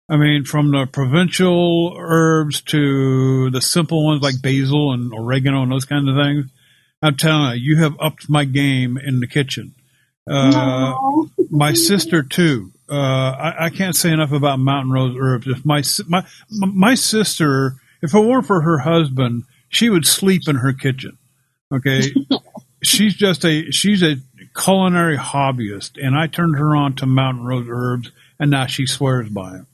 A: I mean, from the provincial herbs to the simple ones like basil and oregano and those kinds of things. I'm telling you, you have upped my game in the kitchen. My sister too. I can't say enough about Mountain Rose Herbs. If my sister, if it weren't for her husband, she would sleep in her kitchen. Okay, she's a culinary hobbyist, and I turned her on to Mountain Rose Herbs, and now she swears by them.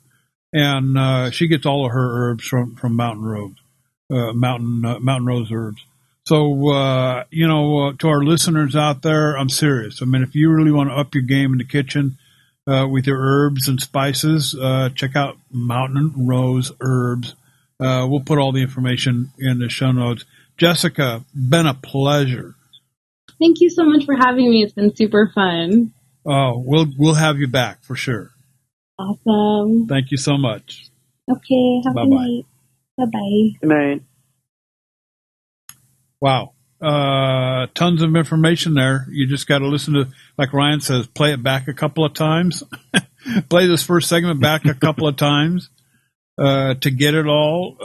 A: And she gets all of her herbs from Mountain Rose Herbs. So, to our listeners out there, I'm serious. I mean, if you really want to up your game in the kitchen with your herbs and spices, check out Mountain Rose Herbs. We'll put all the information in the show notes. Jessica, been a pleasure.
D: Thank you so much for having me. It's been super fun.
A: Oh, we'll have you back for sure.
D: Awesome.
A: Thank you so much.
D: Okay, have a good night. Bye-bye.
B: Good night.
A: Wow. Tons of information there. You just got to listen to, like Ryan says, play it back a couple of times. Play this first segment back a couple of times to get it all.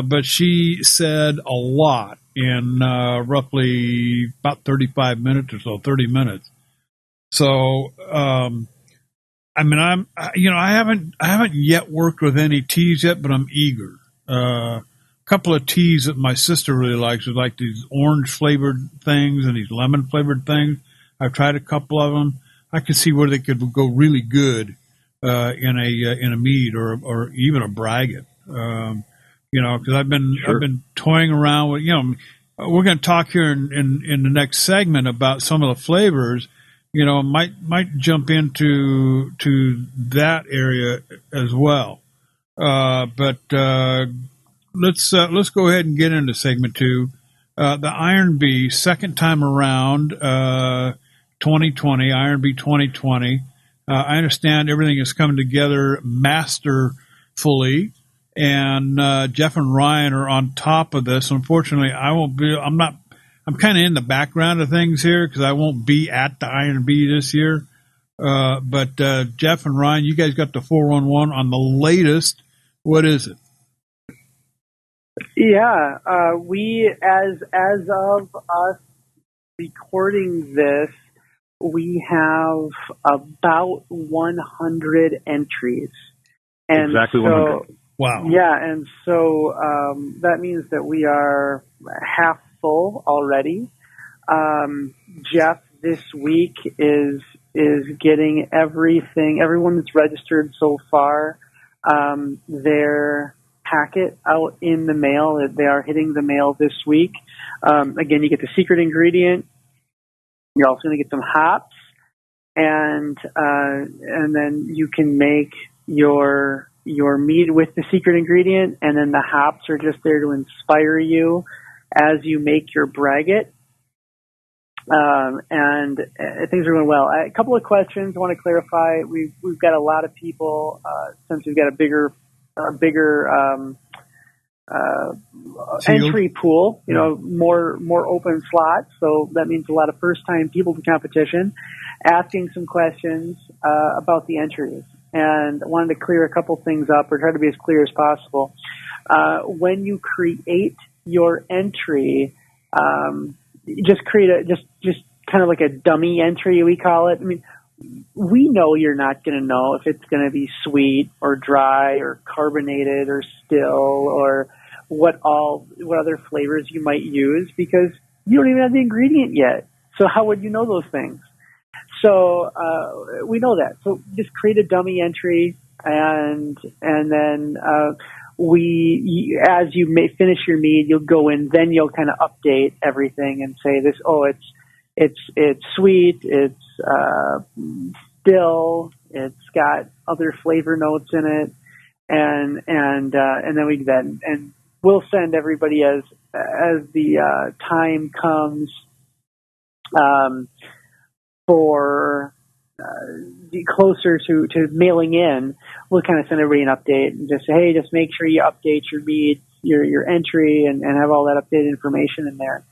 A: But she said a lot in roughly about 35 minutes or so, 30 minutes. So, I mean, I haven't yet worked with any teas yet, but I'm eager. Couple of teas that my sister really likes is like these orange flavored things and these lemon flavored things. I've tried a couple of them. I could see where they could go really good in a mead or even a braggot. Because I've been toying around with. We're going to talk here in the next segment about some of the flavors. Might jump into that area as well. But let's go ahead and get into segment 2. The Iron Bee, second time around, 2020, Iron Bee 2020. I understand everything is coming together masterfully, and Jeff and Ryan are on top of this. Unfortunately, I'm kind of in the background of things here because I won't be at the Iron Bee this year. But Jeff and Ryan, you guys got the 411 on the latest. What is it?
B: Yeah, we as of us recording this, we have about 100 entries. And
C: exactly 100.
A: Wow.
B: Yeah, and so that means that we are half full already. Jeff this week is getting everyone that's registered so far, their packet out in the mail. They are hitting the mail this week. Again, you get the secret ingredient. You're also going to get some hops, and then you can make your mead with the secret ingredient, and then the hops are just there to inspire you as you make your braggot. And things are going well. A couple of questions I want to clarify. We've got a lot of people since we've got a bigger entry pool, more open slots. So that means a lot of first time people to competition asking some questions about the entries. And I wanted to clear a couple things up, or try to be as clear as possible. When you create your entry, just create just kind of like a dummy entry, we call it. I mean, we know you're not going to know if it's going to be sweet or dry or carbonated or still or what other flavors you might use, because you don't even have the ingredient yet. So how would you know those things? So we know that. So just create a dummy entry. and then as you may finish your mead, you'll go in, then you'll kind of update everything and say this. Oh, it's sweet, it's still, it's got other flavor notes in it, and then we do that, and we'll send everybody as the time comes for closer to mailing in. We'll kind of send everybody an update and just say, hey, just make sure you update your mead, your entry, and have all that updated information in there.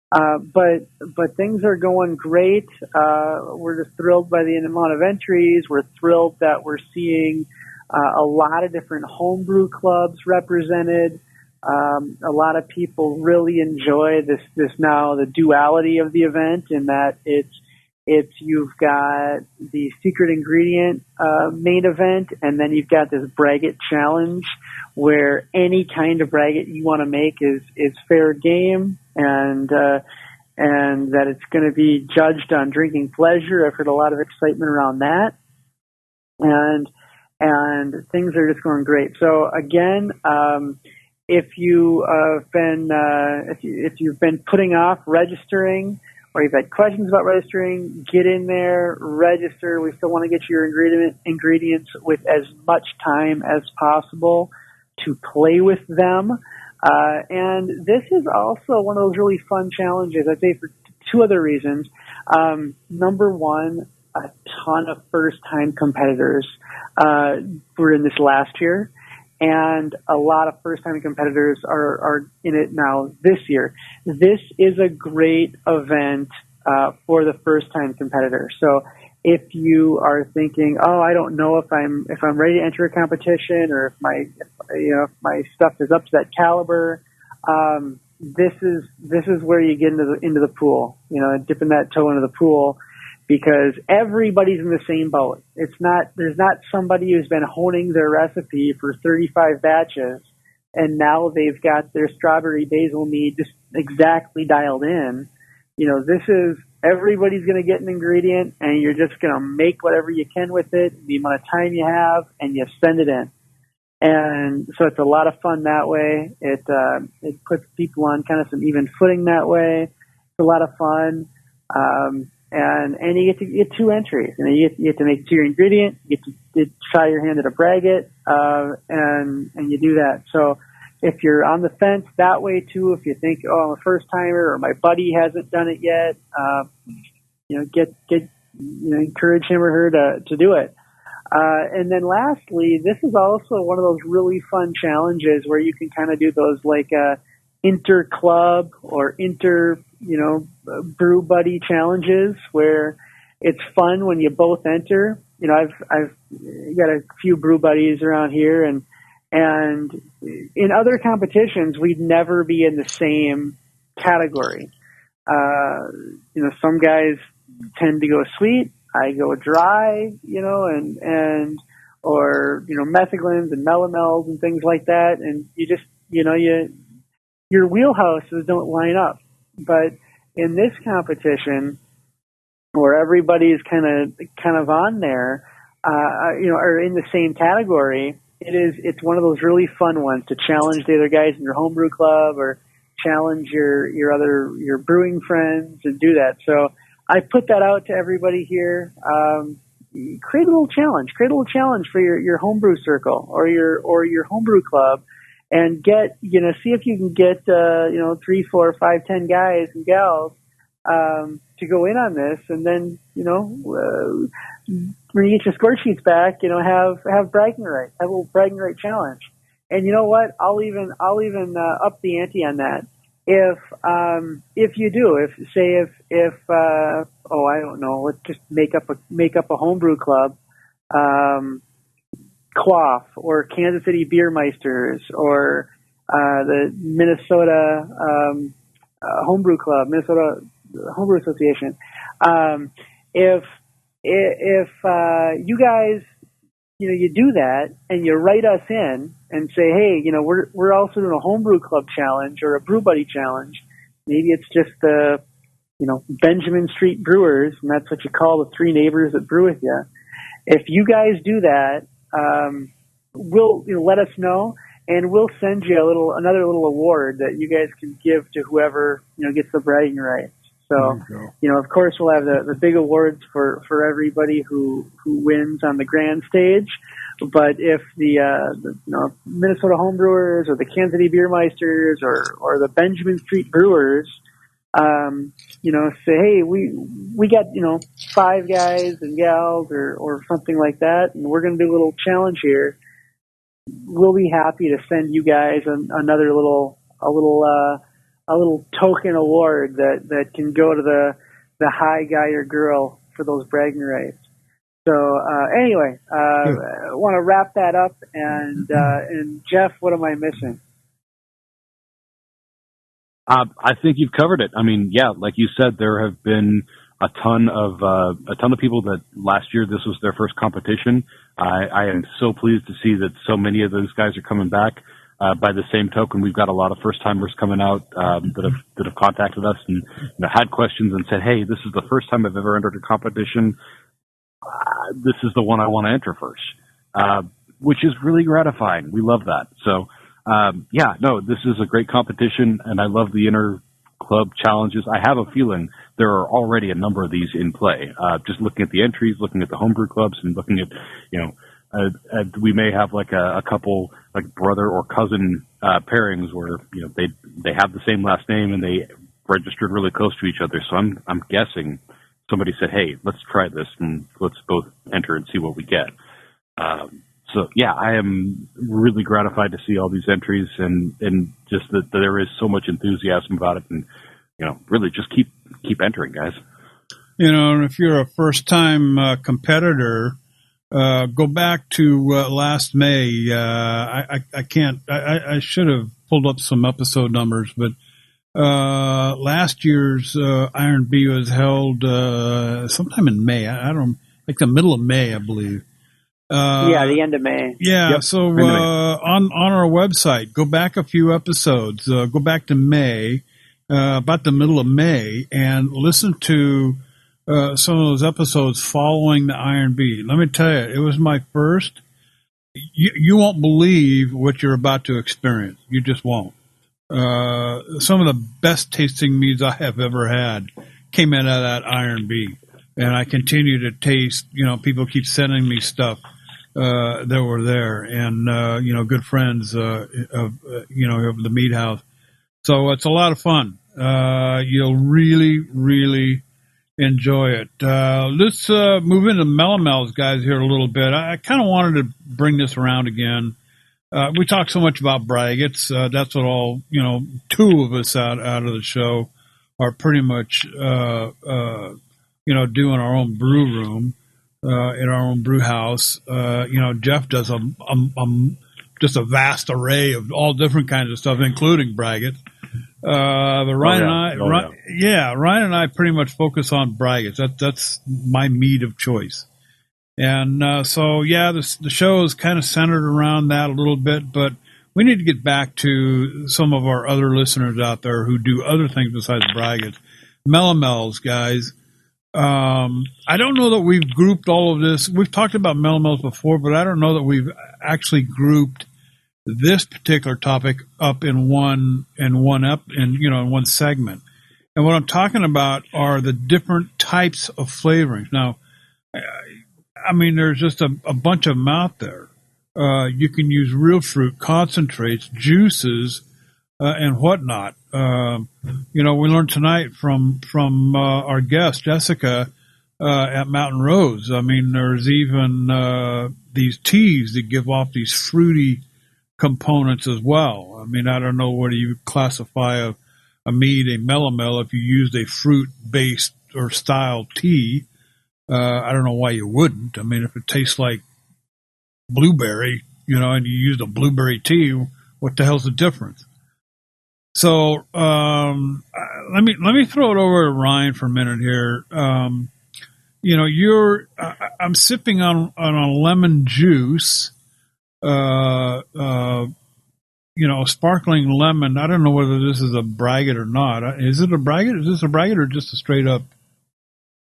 B: But things are going great. We're just thrilled by the amount of entries. We're thrilled that we're seeing a lot of different homebrew clubs represented. A lot of people really enjoy this now, the duality of the event, in that it's you've got the secret ingredient main event, and then you've got this braggot challenge where any kind of braggot you want to make is fair game, and that it's going to be judged on drinking pleasure. I've heard a lot of excitement around that, and things are just going great. So again, if you've been putting off registering, or you've had questions about registering, get in there, register. We still want to get your ingredients with as much time as possible to play with them. And this is also one of those really fun challenges, I'd say, for two other reasons. Number one, a ton of first-time competitors were in this last year, and a lot of first-time competitors are in it now this year. This is a great event for the first-time competitor. So if you are thinking, oh, I don't know if I'm ready to enter a competition, or if my stuff is up to that caliber, this is where you get into the pool. Dipping that toe into the pool, because everybody's in the same boat. There's not somebody who's been honing their recipe for 35 batches, and now they've got their strawberry basil mead just exactly dialed in. This is, everybody's going to get an ingredient, and you're just going to make whatever you can with it, the amount of time you have, and you send it in. And so it's a lot of fun that way. It puts people on kind of some even footing that way. It's a lot of fun. And you get two entries. You get to make your ingredient, you get to try your hand at a braggot, and you do that. So if you're on the fence that way too, if you think, oh, I'm a first timer, or my buddy hasn't done it yet, encourage him or her to do it. And then lastly, this is also one of those really fun challenges where you can kind of do those like inter club or inter brew buddy challenges, where it's fun when you both enter. I've got a few brew buddies around here, and in other competitions we'd never be in the same category. Some guys tend to go sweet, I go dry, or methaglins and melomels and things like that, and you just your wheelhouses don't line up. But in this competition, where everybody's kind of on there, or in the same category, it's one of those really fun ones to challenge the other guys in your homebrew club, or challenge your brewing friends, and do that. So I put that out to everybody here. Create a little challenge for your homebrew circle or your homebrew club, and see if you can get 3, 4, 5, 10 guys and gals to go in on this, and then when you get your score sheets back, have bragging rights, have a little bragging right challenge. And you know what? I'll even up the ante on that. If you do, if I don't know, let's just make up a homebrew club, Quaff or Kansas City Beermeisters, or the Minnesota Homebrew Club, Minnesota Homebrew Association. If you guys, you do that and you write us in and say, hey, we're also doing a homebrew club challenge or a brew buddy challenge. Maybe it's just the, Benjamin Street Brewers, and that's what you call the 3 neighbors that brew with you. If you guys do that we'll let us know, and we'll send you another little award that you guys can give to whoever gets the bragging rights. So of course we'll have the big awards for everybody who wins on the grand stage. But if the Minnesota Homebrewers or the Kansas City Beermeisters or the Benjamin Street Brewers, say, hey, we got 5 guys and gals or something like that, and we're going to do a little challenge here, we'll be happy to send you guys another little token award that can go to the high guy or girl for those bragging rights. So anyway, I want to wrap that up. And Jeff, what am I missing?
C: I think you've covered it. I mean, yeah, like you said, there have been a ton of people that last year this was their first competition. I am so pleased to see that so many of those guys are coming back. By the same token, we've got a lot of first timers coming out that have contacted us and had questions and said, "Hey, this is the first time I've ever entered a competition. This is the one I want to enter first," which is really gratifying. We love that. So, this is a great competition, and I love the inner club challenges. I have a feeling there are already a number of these in play. Just looking at the entries, looking at the homebrew clubs, and looking at, we may have like a couple like brother or cousin pairings where they have the same last name and they registered really close to each other. So I'm guessing somebody said, "Hey, let's try this and let's both enter and see what we get." So yeah, I am really gratified to see all these entries and just that there is so much enthusiasm about it, and really just keep entering, guys.
A: And if you're a first time competitor, go back to last May. I should have pulled up some episode numbers, but last year's Iron B was held sometime in May. I don't like the middle of May, I believe.
B: The end of May.
A: Yeah,
C: yep.
A: So on our website, go back a few episodes. Go back to May, about the middle of May, and listen to some of those episodes following the Iron B. Let me tell you, it was my first. You won't believe what you're about to experience. You just won't. Some of the best tasting meads I have ever had came out of that Iron B, and I continue to taste. People keep sending me stuff that were there, and good friends of the Mead House. So it's a lot of fun. You'll really, really enjoy it. Let's move into Melomels, guys, here a little bit. I kind of wanted to bring this around again. We talk so much about braggots. That's what all, 2 of us out of the show are pretty much, doing our own brew room, in our own brew house. Jeff does just a vast array of all different kinds of stuff, including braggots. But Ryan Ryan and I pretty much focus on braggots. That's my mead of choice. And the show is kind of centered around that a little bit, but we need to get back to some of our other listeners out there who do other things besides braggots. Melomels, guys. I don't know that we've grouped all of this. We've talked about Melomels before, but I don't know that we've actually grouped this particular topic up in one segment. And what I'm talking about are the different types of flavorings. Now, I mean, there's just a bunch of them out there. You can use real fruit, concentrates, juices, and whatnot. We learned tonight from our guest, Jessica, at Mountain Rose. I mean, there's even these teas that give off these fruity components as well. I mean, I don't know whether you classify a mead, a melomel, if you used a fruit-based or style tea. I don't know why you wouldn't. I mean, if it tastes like blueberry, and you used a blueberry tea, what the hell's the difference? So let me throw it over to Ryan for a minute here. I'm sipping on a lemon juice, sparkling lemon. I don't know whether this is a braggot or not. Is it a braggot? Is this a braggot or just a straight up?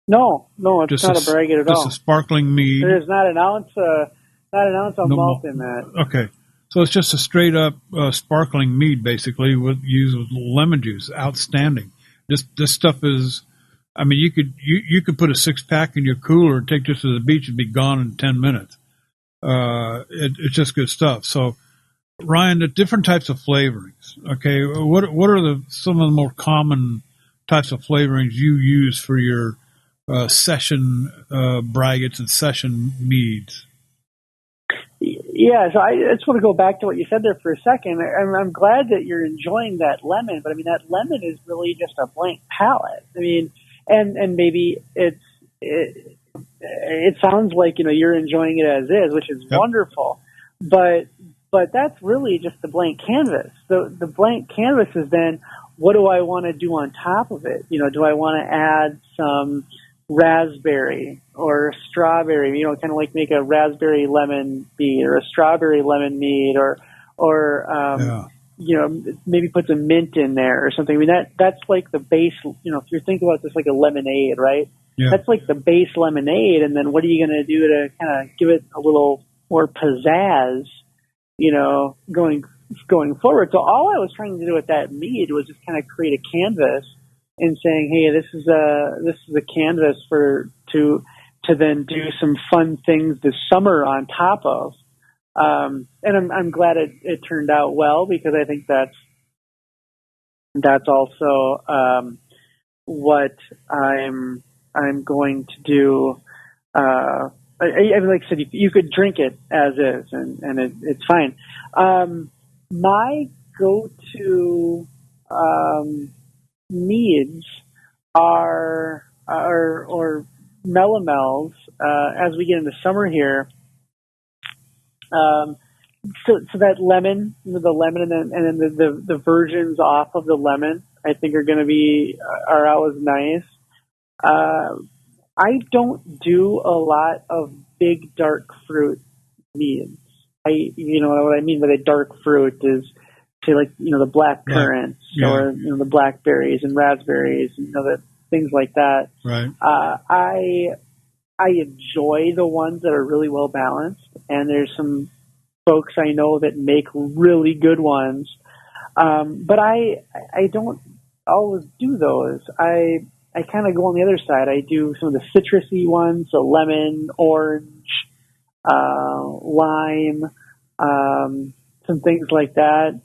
B: No, it's not a braggot at all.
A: Just a sparkling mead.
B: There's not an ounce Not an ounce of
A: No
B: malt
A: malt.
B: in that.
A: Okay. So it's just a straight up sparkling mead, basically, used with lemon juice. Outstanding. This stuff is. I mean, you could put a 6-pack in your cooler and take this to the beach and be gone in 10 minutes. It's just good stuff. So, Ryan, the different types of flavorings. Okay, what are some of the more common types of flavorings you use for your session braggots and session meads?
B: Yeah, so I just want to go back to what you said there for a second. I'm glad that you're enjoying that lemon, but I mean that lemon is really just a blank palate. I mean, and maybe it sounds like you're enjoying it as is, which is wonderful, but that's really just the blank canvas. The blank canvas is then what do I want to do on top of it? Do I want to add some raspberry or strawberry, kind of like make a raspberry lemon mead or a strawberry lemon mead or maybe put some mint in there or something. I mean, that's like the base, if you're thinking about this like a lemonade, right? Yeah. That's like the base lemonade. And then what are you going to do to kind of give it a little more pizzazz, going forward? So all I was trying to do with that mead was just kind of create a canvas and saying, hey, this is a canvas to then do some fun things this summer on top of. And I'm glad it turned out well, because I think that's also what I'm going to do. Like I said, you could drink it as is, and it's fine. My go-to meads are or melomels as we get into summer here. So that lemon, the lemon, and then the versions off of the lemon, I think are always nice. I don't do a lot of big dark fruit meads. What I mean by the dark fruit is, say, like the black currants or the blackberries and raspberries, the things like that.
A: Right.
B: I enjoy the ones that are really well balanced, and there's some folks I know that make really good ones. But I don't always do those. I kind of go on the other side. I do some of the citrusy ones, so lemon, orange, lime, some things like that.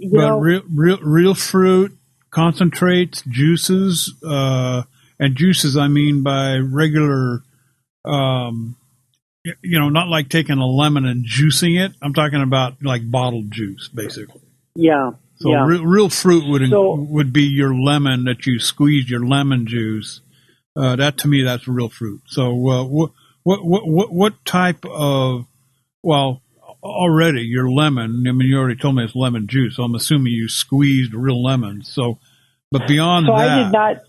A: Real fruit, concentrates, juices, and juices I mean by regular, not like taking a lemon and juicing it. I'm talking about like bottled juice, basically.
B: Yeah.
A: So real fruit would be your lemon that you squeeze your lemon juice. That to me, that's real fruit. So what type of, well, already your lemon, I mean, you already told me it's lemon juice, so I'm assuming you squeezed real lemon. So, but beyond that.
B: I did not,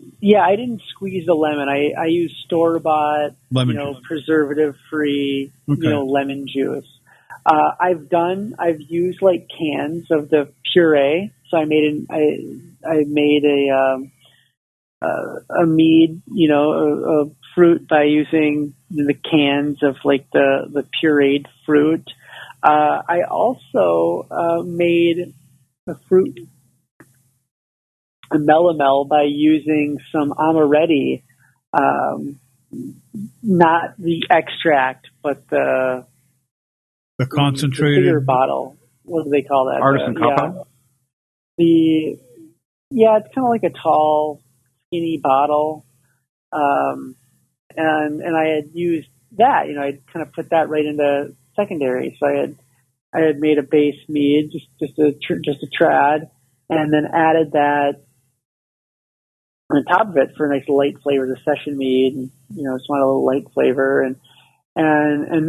B: I didn't squeeze the lemon. I used store-bought,
A: juice.
B: Preservative-free, lemon juice. I've used like cans of the puree. So I made a mead, a fruit by using the cans of like the pureed fruit. I also made a melomel by using some amaretti, not the extract, but the
A: concentrated,
B: the bigger bottle. What do they call that?
C: Artisan compound?
B: It's kind of like a tall, skinny bottle. And I had used that, I'd kind of put that right into secondary. So I had made a base mead, just a trad, and then added that on top of it for a nice light flavor, the session mead, and, just want a little light flavor, and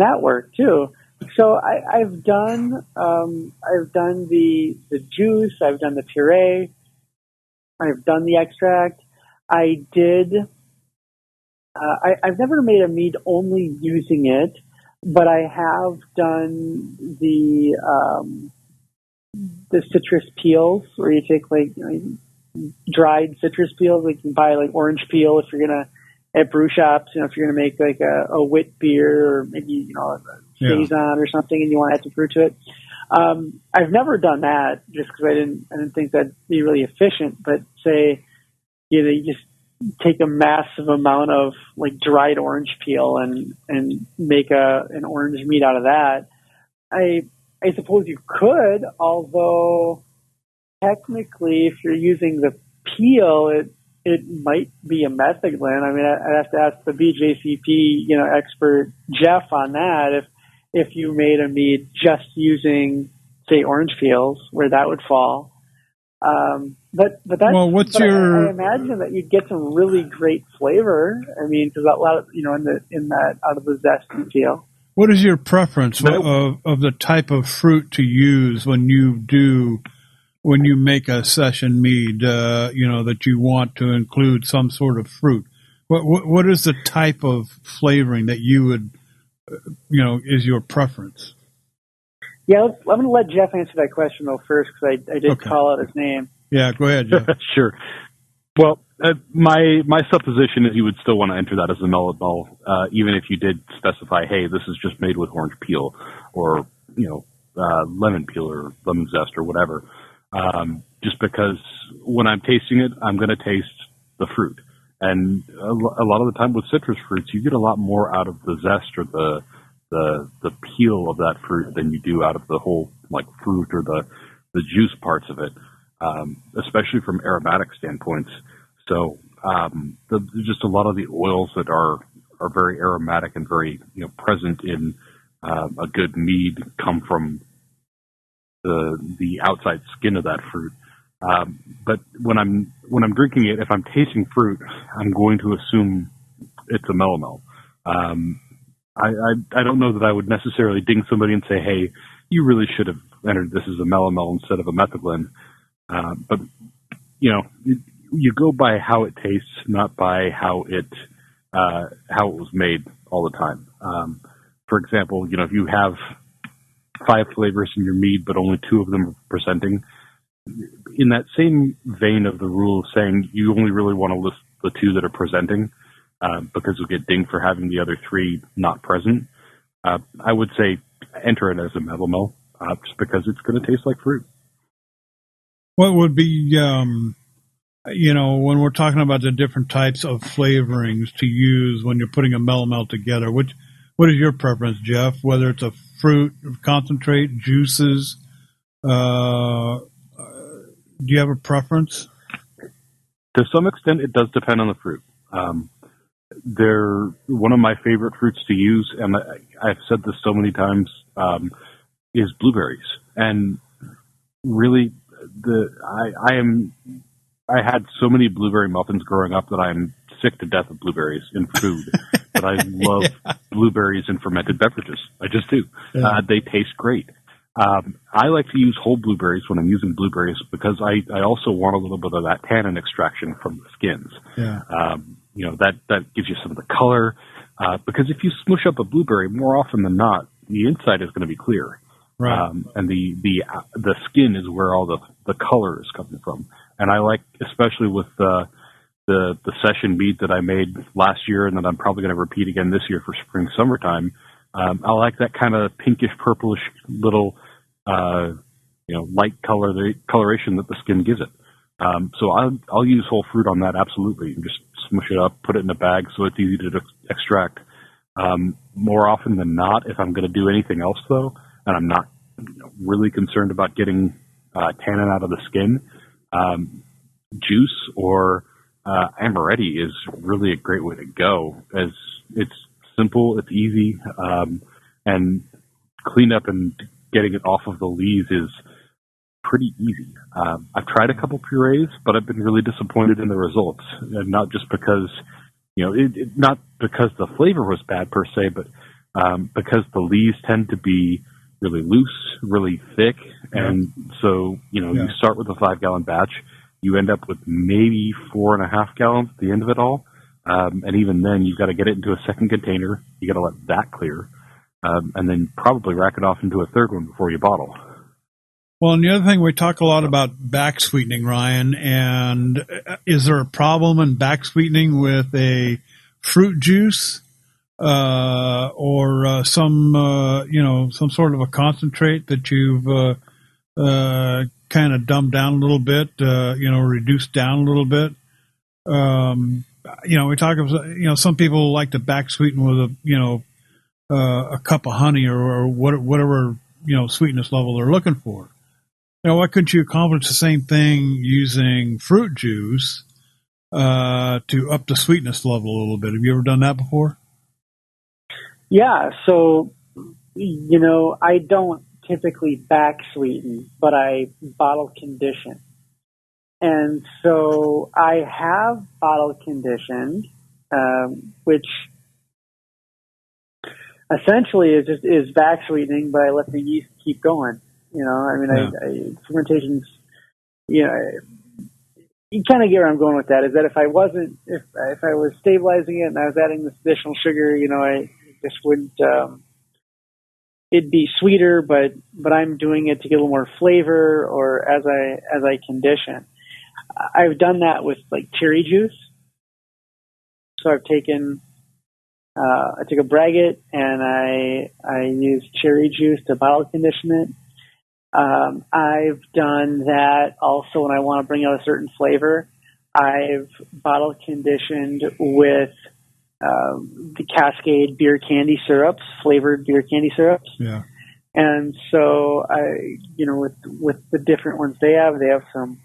B: that worked too. So I've done the juice, I've done the puree, I've done the extract. I've never made a mead only using it, but I have done the citrus peels, where you take like dried citrus peels, like you can buy like orange peel if you're gonna at brew shops, if you're going to make like a wit beer or maybe, a saison or something and you want to add some fruit to it. I've never done that just because I didn't think that'd be really efficient, but say, you just take a massive amount of like dried orange peel and make an orange mead out of that. I suppose you could, although technically if you're using the peel, it might be a method-blend. I mean, I'd have to ask the BJCP, expert Jeff on that if you made a mead just using, say, orange peels, where that would fall. But that's, I imagine that you'd get some really great flavor. I mean, because a lot of, in that out of the zesty peel.
A: What is your preference of the type of fruit to use when you make a session mead, that you want to include some sort of fruit? What is the type of flavoring that you would, is your preference?
B: Yeah, I'm going to let Jeff answer that question though first because I did call out his name.
A: Yeah, go ahead, Jeff.
C: Sure. Well, my supposition is you would still want to enter that as a mellow ball, even if you did specify, hey, this is just made with orange peel or, lemon peel or lemon zest or whatever. Just because when I'm tasting it, I'm going to taste the fruit. And a lot of the time with citrus fruits, you get a lot more out of the zest or the peel of that fruit than you do out of the whole like fruit or the juice parts of it, especially from aromatic standpoints. So just a lot of the oils that are very aromatic and very present in a good mead come from the outside skin of that fruit. But when I'm drinking it, if I'm tasting fruit, I'm going to assume it's a melomel. I don't know that I would necessarily ding somebody and say, hey, you really should have entered this as a melomel instead of a method-blend. But you go by how it tastes, not by how it was made all the time. For example, if you have 5 flavors in your mead, but only 2 of them are presenting, in that same vein of the rule of saying you only really want to list the 2 that are presenting, because you'll get dinged for having the other 3 not present, I would say enter it as a melomel, just because it's going to taste like fruit.
A: What would be, when we're talking about the different types of flavorings to use when you're putting a melomel together, what is your preference, Jeff? Whether it's a fruit, concentrate, juices, do you have a preference?
C: To some extent, it does depend on the fruit. They're one of my favorite fruits to use, and I've said this so many times, is blueberries. And really, I had so many blueberry muffins growing up that I'm sick to death of blueberries in food. But I love blueberries in fermented beverages. I just do. Yeah. They taste great. I like to use whole blueberries when I'm using blueberries because I also want a little bit of that tannin extraction from the skins. Yeah. That gives you some of the color. Because if you smush up a blueberry, more often than not, the inside is going to be clear. Right. And the skin is where all the color is coming from. And I like, especially with the session mead that I made last year and that I'm probably going to repeat again this year for spring, summertime. I like that kind of pinkish, purplish little, light coloration that the skin gives it. So I'll use whole fruit on that. Absolutely. Just smush it up, put it in a bag so it's easy to extract. More often than not, if I'm going to do anything else though, and I'm not really concerned about getting tannin out of the skin, juice or amaretti is really a great way to go, as it's simple, it's easy, and cleanup and getting it off of the lees is pretty easy. I've tried a couple purees, but I've been really disappointed in the results, and not just because not because the flavor was bad per se, but because the lees tend to be really loose, really thick, and so you start with a 5-gallon batch, you end up with maybe 4.5 gallons at the end of it all, and even then you've got to get it into a second container. You got to let that clear, and then probably rack it off into a third one before you bottle.
A: Well, and the other thing, we talk a lot about back sweetening, Ryan, and is there a problem in back sweetening with a fruit juice, or some sort of a concentrate that you've kind of dumbed down a little bit, reduced down a little bit. We talk about, some people like to back sweeten with a cup of honey or whatever, sweetness level they're looking for. Why couldn't you accomplish the same thing using fruit juice to up the sweetness level a little bit? Have you ever done that before?
B: Yeah, so, I don't typically back sweeten, but I bottle condition. And so I have bottle conditioned, which essentially is back sweetening, but I let the yeast keep going. Fermentation's, you kind of get where I'm going with that, is that if I was stabilizing it and I was adding this additional sugar, I just wouldn't, it'd be sweeter, but I'm doing it to get a little more flavor or as I condition. I've done that with like cherry juice. So I've taken, I took a braggot and I used cherry juice to bottle condition it. I've done that also when I want to bring out a certain flavor. I've bottle conditioned with the Cascade beer candy syrups, flavored beer candy syrups.
A: Yeah.
B: And so with the different ones they have some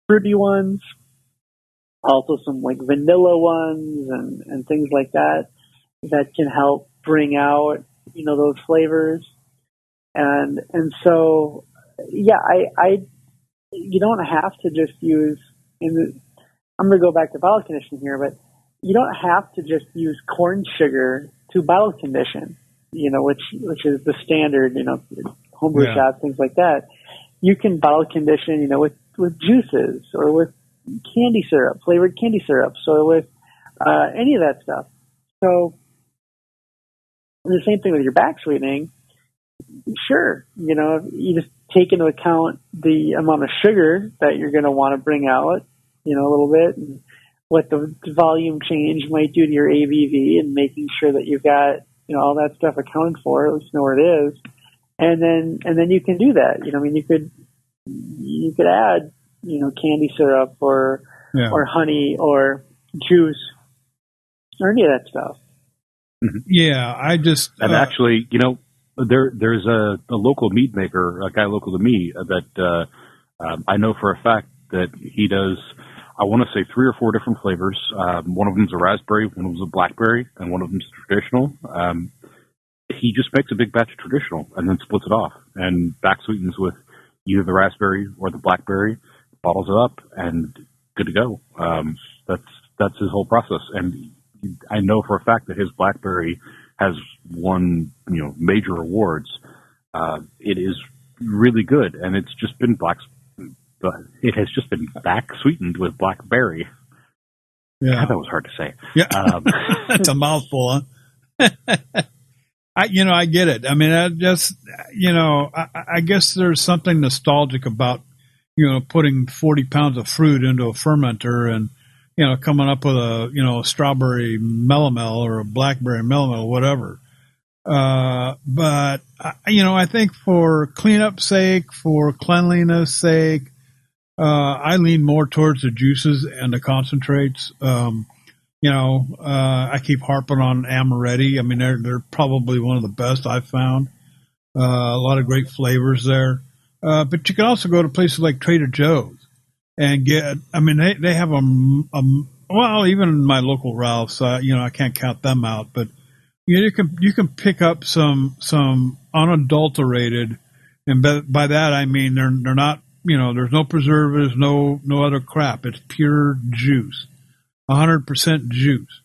B: fruity ones, also some like vanilla ones and things like that can help bring out, those flavors. And so, yeah, you don't have to just use, I'm going to go back to bottle conditioning here, but you don't have to just use corn sugar to bottle condition, which is the standard, homebrew shops, things like that. You can bottle condition, with juices or with candy syrup, flavored candy syrups, or with any of that stuff. So the same thing with your back sweetening. Sure, you just take into account the amount of sugar that you're going to want to bring out, a little bit, and what the volume change might do to your ABV, and making sure that you've got, all that stuff accounted for, at least know where it is, and then you can do that. You could add, candy syrup or honey or juice or any of that stuff.
A: Yeah, I just
C: and actually, there's a local mead maker, a guy local to me that I know for a fact that he does, I want to say 3 or 4 different flavors. One of them's a raspberry, one of them's a blackberry, and one of them's traditional. He just makes a big batch of traditional and then splits it off and back sweetens with either the raspberry or the blackberry, bottles it up, and good to go. That's his whole process. And I know for a fact that his blackberry has won, major awards. It is really good, and it's just been it has just been back sweetened with blackberry.
A: Yeah,
C: God, that was hard to say.
A: Yeah, that's a mouthful, huh? I get it. I mean, I guess there's something nostalgic about, putting 40 pounds of fruit into a fermenter and, coming up with a strawberry melomel or a blackberry melomel, whatever. But I think for cleanup sake, for cleanliness sake, I lean more towards the juices and the concentrates. I keep harping on Amaretti. I mean, they're probably one of the best I've found. A lot of great flavors there. But you can also go to places like Trader Joe's and get, they have well, even my local Ralph's, I can't count them out, but you can pick up some unadulterated, and by that I mean they're not, there's no preservatives, no other crap. It's pure juice. 100% juice.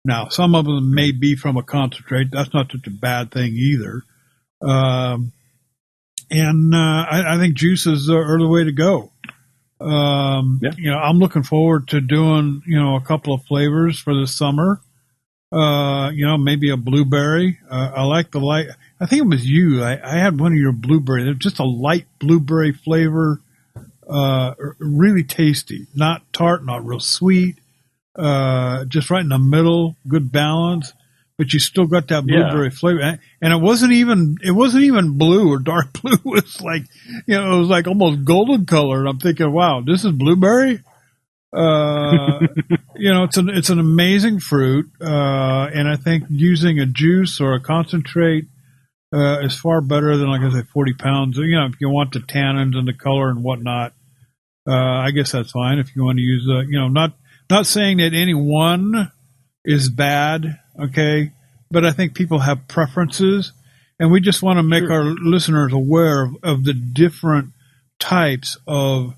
A: Now, some of them may be from a concentrate. That's not such a bad thing either. I think juices are the way to go. I'm looking forward to doing, a couple of flavors for this summer. Maybe a blueberry. I like the light. I think it was you. I had one of your blueberries. It was just a light blueberry flavor. Really tasty. Not tart, not real sweet. just right in the middle, good balance. But you still got that blueberry flavor, and it wasn't even blue or dark blue. It was like, it was like almost golden color. And I'm thinking, wow, this is blueberry. It's an amazing fruit, and I think using a juice or a concentrate is far better than, like I said, 40 pounds. If you want the tannins and the color and whatnot, I guess that's fine. If you want to use, not saying that any one is bad, okay, but I think people have preferences, and we just want to make our listeners aware of the different types of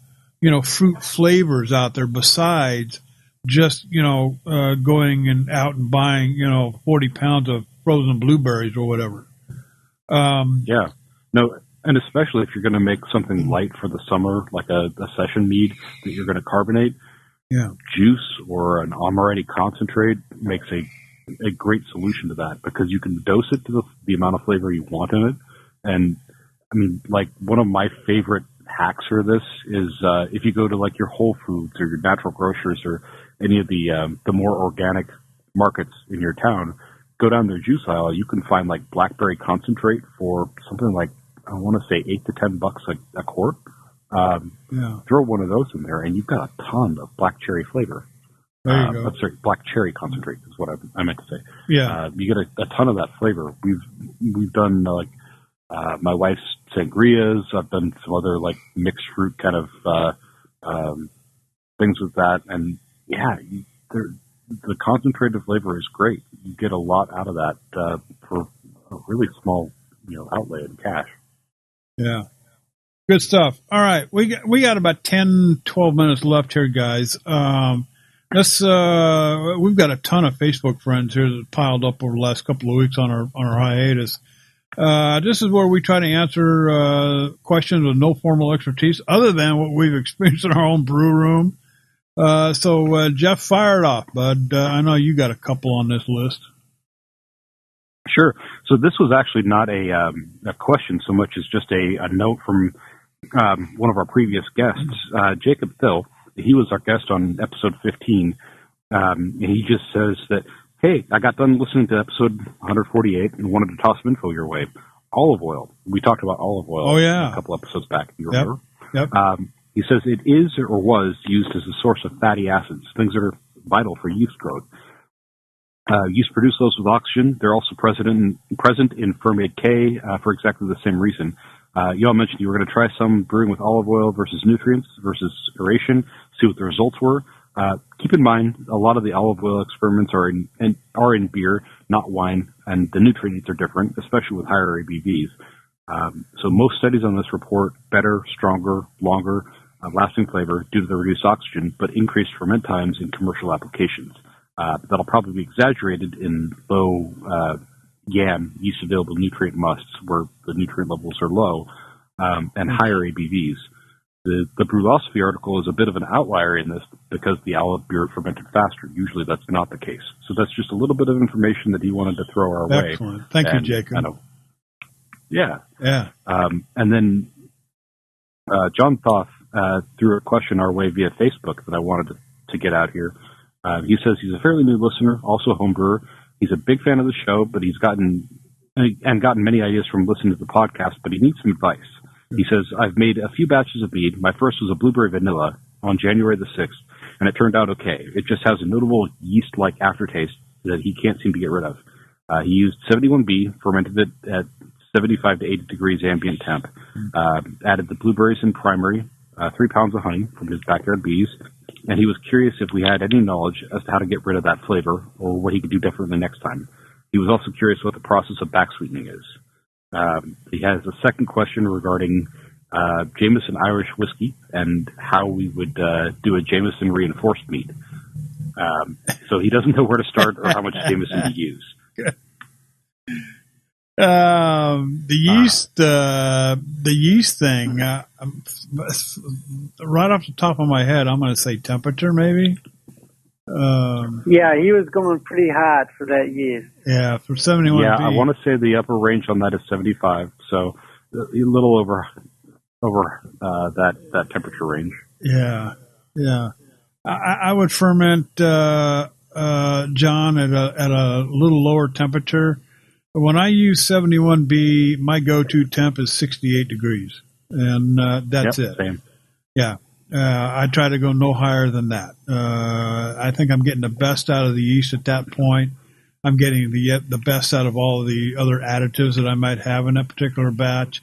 A: fruit flavors out there besides just, going out and buying, 40 pounds of frozen blueberries or whatever.
C: No, and especially if you're going to make something light for the summer, like a session mead that you're going to carbonate, juice or an amaretti concentrate makes a great solution to that, because you can dose it to the amount of flavor you want in it. And I mean, like, one of my favorite hacks for this is if you go to like your Whole Foods or your natural grocers or any of the more organic markets in your town, go down their juice aisle. You can find like blackberry concentrate for something like, I want to say $8 to $10 a quart. Throw one of those in there, and you've got a ton of black cherry flavor.
A: There you go.
C: I'm sorry, black cherry concentrate is what I meant to say.
A: Yeah,
C: you get a ton of that flavor. We've done my wife's sangrias. I've done some other like mixed fruit kind of things with that, and the concentrated flavor is great. You get a lot out of that for a really small outlay in cash.
A: Yeah, good stuff. All right, we got about 10, 12 minutes left here, guys. We've got a ton of Facebook friends here that piled up over the last couple of weeks on our hiatus. This is where we try to answer questions with no formal expertise other than what we've experienced in our own brew room. So Jeff, fire it off, bud. I know you got a couple on this list.
C: Sure. So this was actually not a question so much as just a note from one of our previous guests, Jacob Thill. He was our guest on episode 15. And he just says that, hey, I got done listening to episode 148 and wanted to toss some info your way. Olive oil. We talked about olive oil a couple episodes back. You remember?
A: Yep.
C: He says it is or was used as a source of fatty acids, things that are vital for yeast growth. Yeast produce those with oxygen. They're also present in Fermate K for exactly the same reason. You all mentioned you were going to try some brewing with olive oil versus nutrients versus aeration, see what the results were. Keep in mind, a lot of the olive oil experiments are in beer, not wine, and the nutrients are different, especially with higher ABVs. So most studies on this report better, stronger, longer, lasting flavor due to the reduced oxygen, but increased ferment times in commercial applications. That'll probably be exaggerated in low YAM, yeast available nutrient musts, where the nutrient levels are low, and higher ABVs. The Brewlosophy article is a bit of an outlier in this because the olive beer fermented faster. Usually that's not the case. So that's just a little bit of information that he wanted to throw our way.
A: Excellent. Thank you, Jacob.
C: I know. Yeah.
A: Yeah.
C: And then John Thoth threw a question our way via Facebook that I wanted to get out here. He says he's a fairly new listener, also a home brewer. He's a big fan of the show, but he's gotten many ideas from listening to the podcast, but he needs some advice. He says, I've made a few batches of mead. My first was a blueberry vanilla on January the 6th, and it turned out okay. It just has a notable yeast-like aftertaste that he can't seem to get rid of. He used 71B, fermented it at 75 to 80 degrees ambient temp, added the blueberries in primary, 3 pounds of honey from his backyard bees, and he was curious if we had any knowledge as to how to get rid of that flavor or what he could do differently next time. He was also curious what the process of back sweetening is. He has a second question regarding Jameson Irish whiskey and how we would do a Jameson reinforced mead. So he doesn't know where to start or how much Jameson to use.
A: The yeast thing, right off the top of my head, I'm going to say temperature, maybe.
B: Yeah, he was going pretty hot for that yeast.
A: Yeah, for 71.
C: Yeah, I want to say the upper range on that is 75, so a little over that temperature range.
A: Yeah. I would ferment, John, at a little lower temperature. When I use 71B, my go-to temp is 68 degrees, and that's it.
C: Same.
A: Yeah. I try to go no higher than that. I think I'm getting the best out of the yeast at that point. I'm getting the best out of all of the other additives that I might have in that particular batch.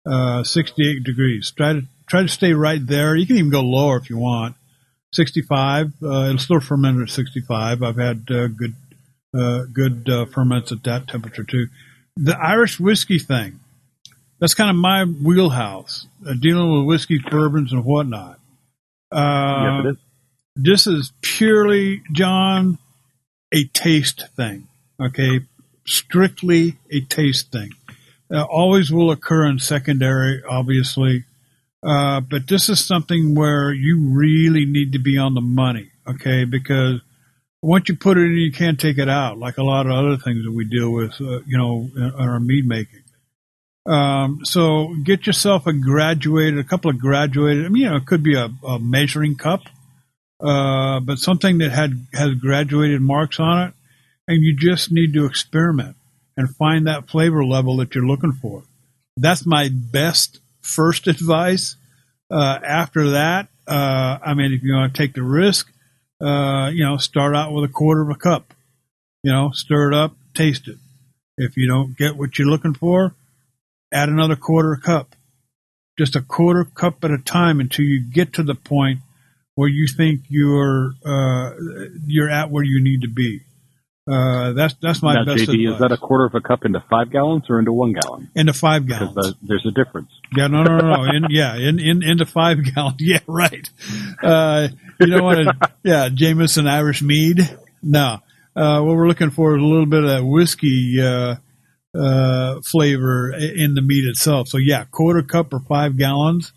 A: 68 degrees. Try to stay right there. You can even go lower if you want. 65. It'll still ferment at 65. I've had good ferments at that temperature too. The Irish whiskey thing, that's kind of my wheelhouse, dealing with whiskey, bourbons, and whatnot.
C: Yes, it is.
A: This is purely, John, a taste thing. Okay, strictly a taste thing. Always will occur in secondary, obviously. But this is something where you really need to be on the money, okay? Because once you put it in, you can't take it out, like a lot of other things that we deal with, in our mead making. So get yourself a couple of graduated. I mean, it could be a measuring cup, but something that has graduated marks on it, and you just need to experiment and find that flavor level that you're looking for. That's my best first advice. After that, if you want to take the risk, start out with a quarter of a cup. Stir it up, taste it. If you don't get what you're looking for, add another quarter cup. Just a quarter cup at a time until you get to the point where you think you're at where you need to be. That's my
C: now,
A: best
C: JD,
A: advice.
C: Is that a quarter of a cup into 5 gallons or into 1 gallon?
A: Into 5 gallons.
C: Because there's a difference.
A: Yeah, no. Into 5 gallons. Yeah, right. You don't want to, Jameson Irish mead. No. What we're looking for is a little bit of that whiskey flavor in the mead itself. So, quarter cup or 5 gallons.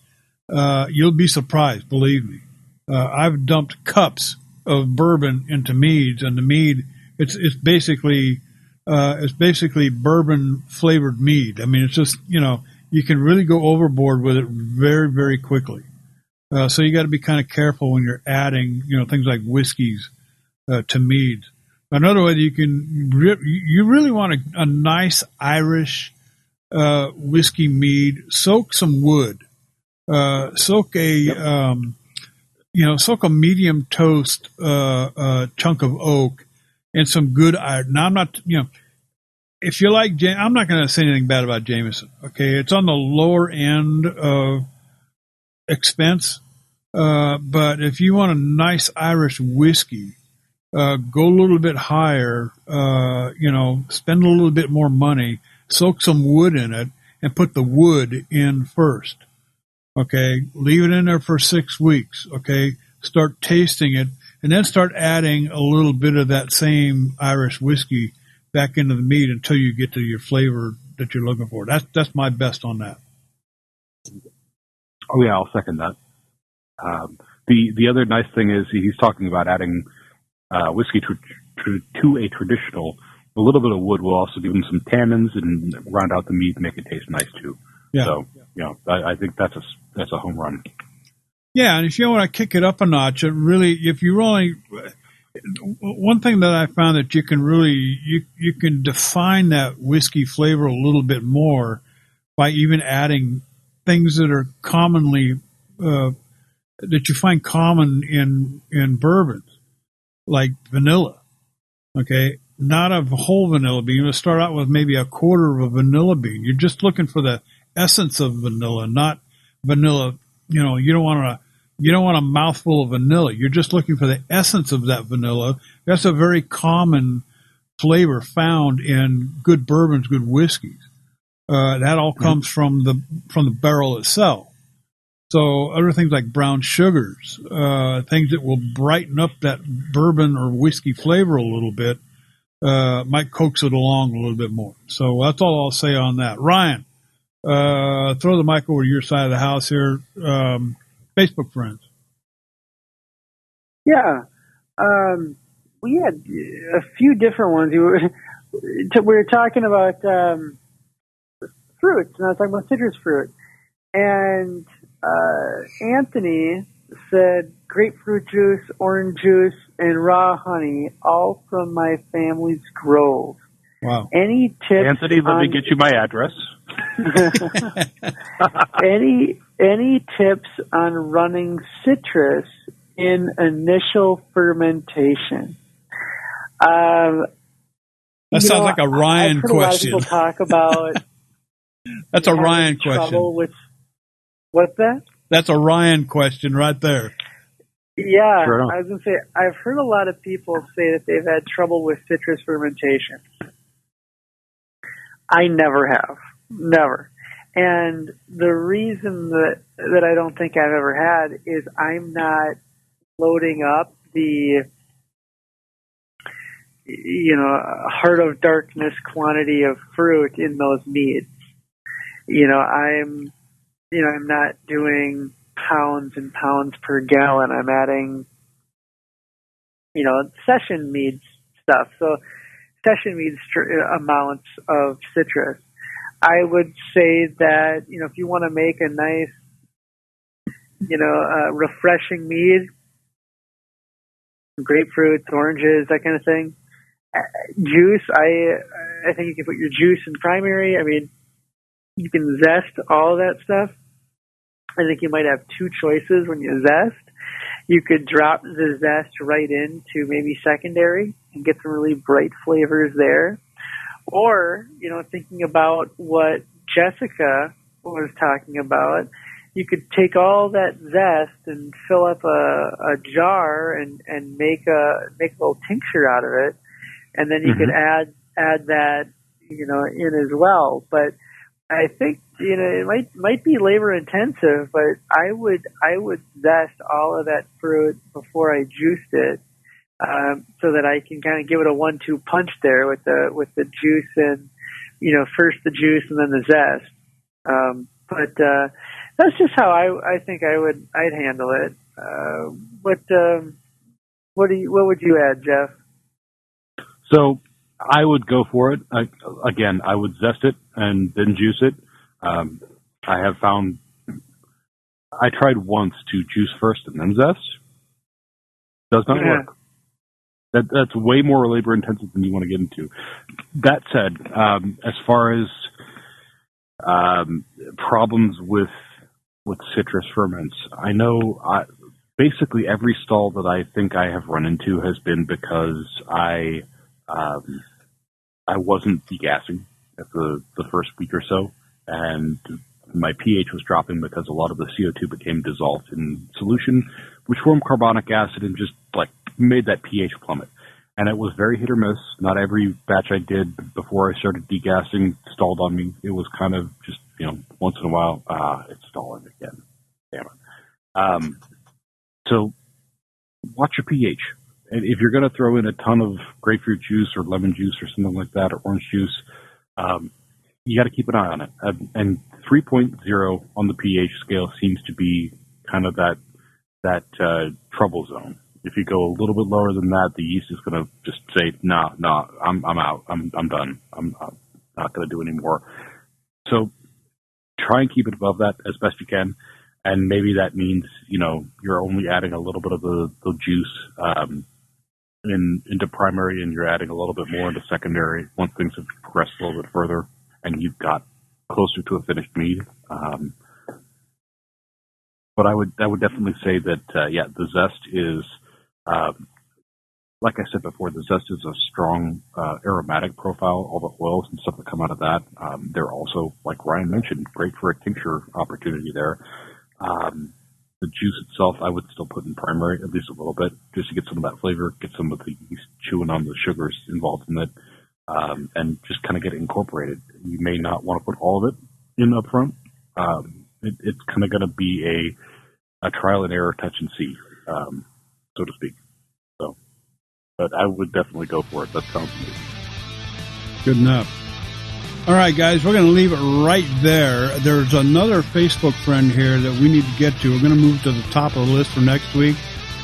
A: You'll be surprised, believe me. I've dumped cups of bourbon into meads, and the mead, it's basically bourbon flavored mead. I mean, it's just, you can really go overboard with it very, very quickly. So you got to be kind of careful when you're adding, things like whiskeys to meads. Another way that you really want a nice Irish whiskey mead. Soak some wood. Soak a medium toast chunk of oak and some good iron. Now, I'm not, if you like, I'm not going to say anything bad about Jameson. Okay, it's on the lower end of expense, but if you want a nice Irish whiskey, go a little bit higher. Spend a little bit more money. Soak some wood in it and put the wood in first. Okay, leave it in there for 6 weeks. Okay, start tasting it, and then start adding a little bit of that same Irish whiskey back into the meat until you get to your flavor that you're looking for. That's my best on that.
C: Oh yeah, I'll second that. The other nice thing is he's talking about adding whiskey to a traditional. A little bit of wood will also give him some tannins and round out the meat and make it taste nice too. Yeah. So I think that's a home run.
A: Yeah, and if you want to kick it up a notch, one thing that I found that you can really you can define that whiskey flavor a little bit more by even adding things that are commonly that you find common in bourbons, like vanilla. Okay, not a whole vanilla bean. You'll start out with maybe a quarter of a vanilla bean. You're just looking for the essence of vanilla, not vanilla. You don't want a mouthful of vanilla. You're just looking for the essence of that vanilla. That's a very common flavor found in good bourbons, good whiskeys. That all comes from the barrel itself. So other things like brown sugars, things that will brighten up that bourbon or whiskey flavor a little bit, might coax it along a little bit more. So that's all I'll say on that. Ryan, throw the mic over to your side of the house here. Facebook friends.
B: Yeah. We had a few different ones. We were talking about fruits, and I was talking about citrus fruit. And Anthony said grapefruit juice, orange juice, and raw honey, all from my family's grove.
A: Wow.
B: Any tips?
C: Anthony, let me get you my address.
B: Any tips on running citrus in initial fermentation?
A: That sounds like a Ryan question.
B: A lot of people talk about.
A: That's a Ryan question.
B: What's that?
A: That's a Ryan question right there.
B: Yeah,
C: sure.
B: I was going to say, I've heard a lot of people say that they've had trouble with citrus fermentation. I never have. Never. And the reason that I don't think I've ever had is I'm not loading up the, heart of darkness quantity of fruit in those meads. I'm not doing pounds and pounds per gallon. I'm adding, session mead stuff. So session mead amounts of citrus. I would say that, if you want to make a nice, refreshing mead, grapefruits, oranges, that kind of thing. Juice, I think you can put your juice in primary. I mean, you can zest all of that stuff. I think you might have two choices when you zest. You could drop the zest right into maybe secondary and get some really bright flavors there. Or, thinking about what Jessica was talking about, you could take all that zest and fill up a jar and make a little tincture out of it. And then you could add that, in as well. But I think, it might be labor intensive, but I would zest all of that fruit before I juiced it, so that I can kind of give it a 1-2 punch there with the juice and, first the juice and then the zest. But that's just how I think I'd handle it. What would you add, Jeff?
C: So I would go for it. Again, I would zest it and then juice it. I have found I tried once to juice first and then zest. Does not work. That's way more labor intensive than you want to get into. That said, as far as problems with citrus ferments, I know basically every stall that I think I have run into has been because I wasn't degassing at the first week or so, and my pH was dropping because a lot of the CO2 became dissolved in solution, which formed carbonic acid and just made that pH plummet. And it was very hit or miss. Not every batch I did before I started degassing stalled on me. It was kind of just, once in a while, it's stalling again. Damn it. So watch your pH. And if you're going to throw in a ton of grapefruit juice or lemon juice or something like that, or orange juice, you got to keep an eye on it. And 3.0 on the pH scale seems to be kind of that trouble zone. If you go a little bit lower than that, the yeast is going to just say, "No, I'm out. I'm done. I'm not going to do any more." So try and keep it above that as best you can. And maybe that means, you're only adding a little bit of the juice into primary, and you're adding a little bit more into secondary once things have progressed a little bit further and you've got closer to a finished mead. But I would definitely say that, the zest is, like I said before, the zest is a strong aromatic profile. All the oils and stuff that come out of that, they're also, like Ryan mentioned, great for a tincture opportunity there. The juice itself, I would still put in primary, at least a little bit, just to get some of that flavor, get some of the yeast chewing on the sugars involved in it, and just kind of get it incorporated. You may not want to put all of it in up front. It's kind of going to be a trial and error, touch and see, so to speak. So, but I would definitely go for it. That sounds amazing.
A: Good enough. All right, guys, we're going to leave it right there. There's another Facebook friend here that we need to get to. We're going to move to the top of the list for next week.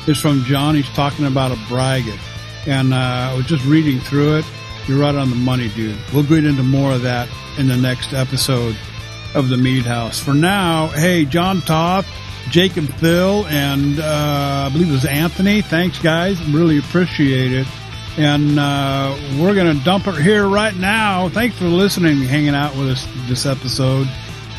A: It's from John. He's talking about a braggot. And I was just reading through it. You're right on the money, dude. We'll get into more of that in the next episode of the Mead House. For now, hey, John Toth, Jacob Thill, and I believe it was Anthony. Thanks, guys. Really appreciate it. And we're going to dump it here right now. Thanks for listening and hanging out with us this episode.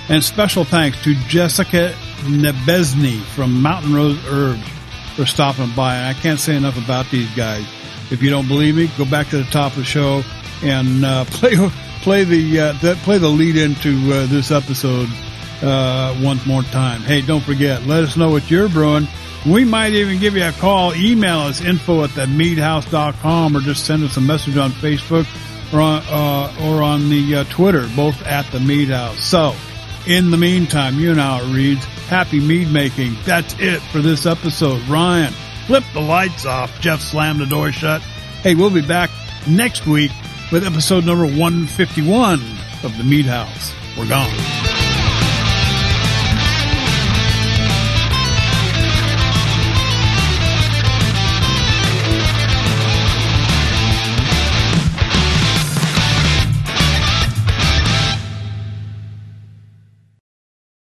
A: And special thanks to Jessica Nebesny from Mountain Rose Herbs for stopping by. And I can't say enough about these guys. If you don't believe me, go back to the top of the show and play the lead into this episode once more time. Hey, don't forget, let us know what you're brewing. We might even give you a call. Email us info@themeadhouse.com or just send us a message on Facebook or on the Twitter, both at The Mead House. So, in the meantime, you know how it reads. Happy mead making. That's it for this episode. Ryan, flip the lights off. Jeff slammed the door shut. Hey, we'll be back next week with episode number 151 of The Mead House. We're gone.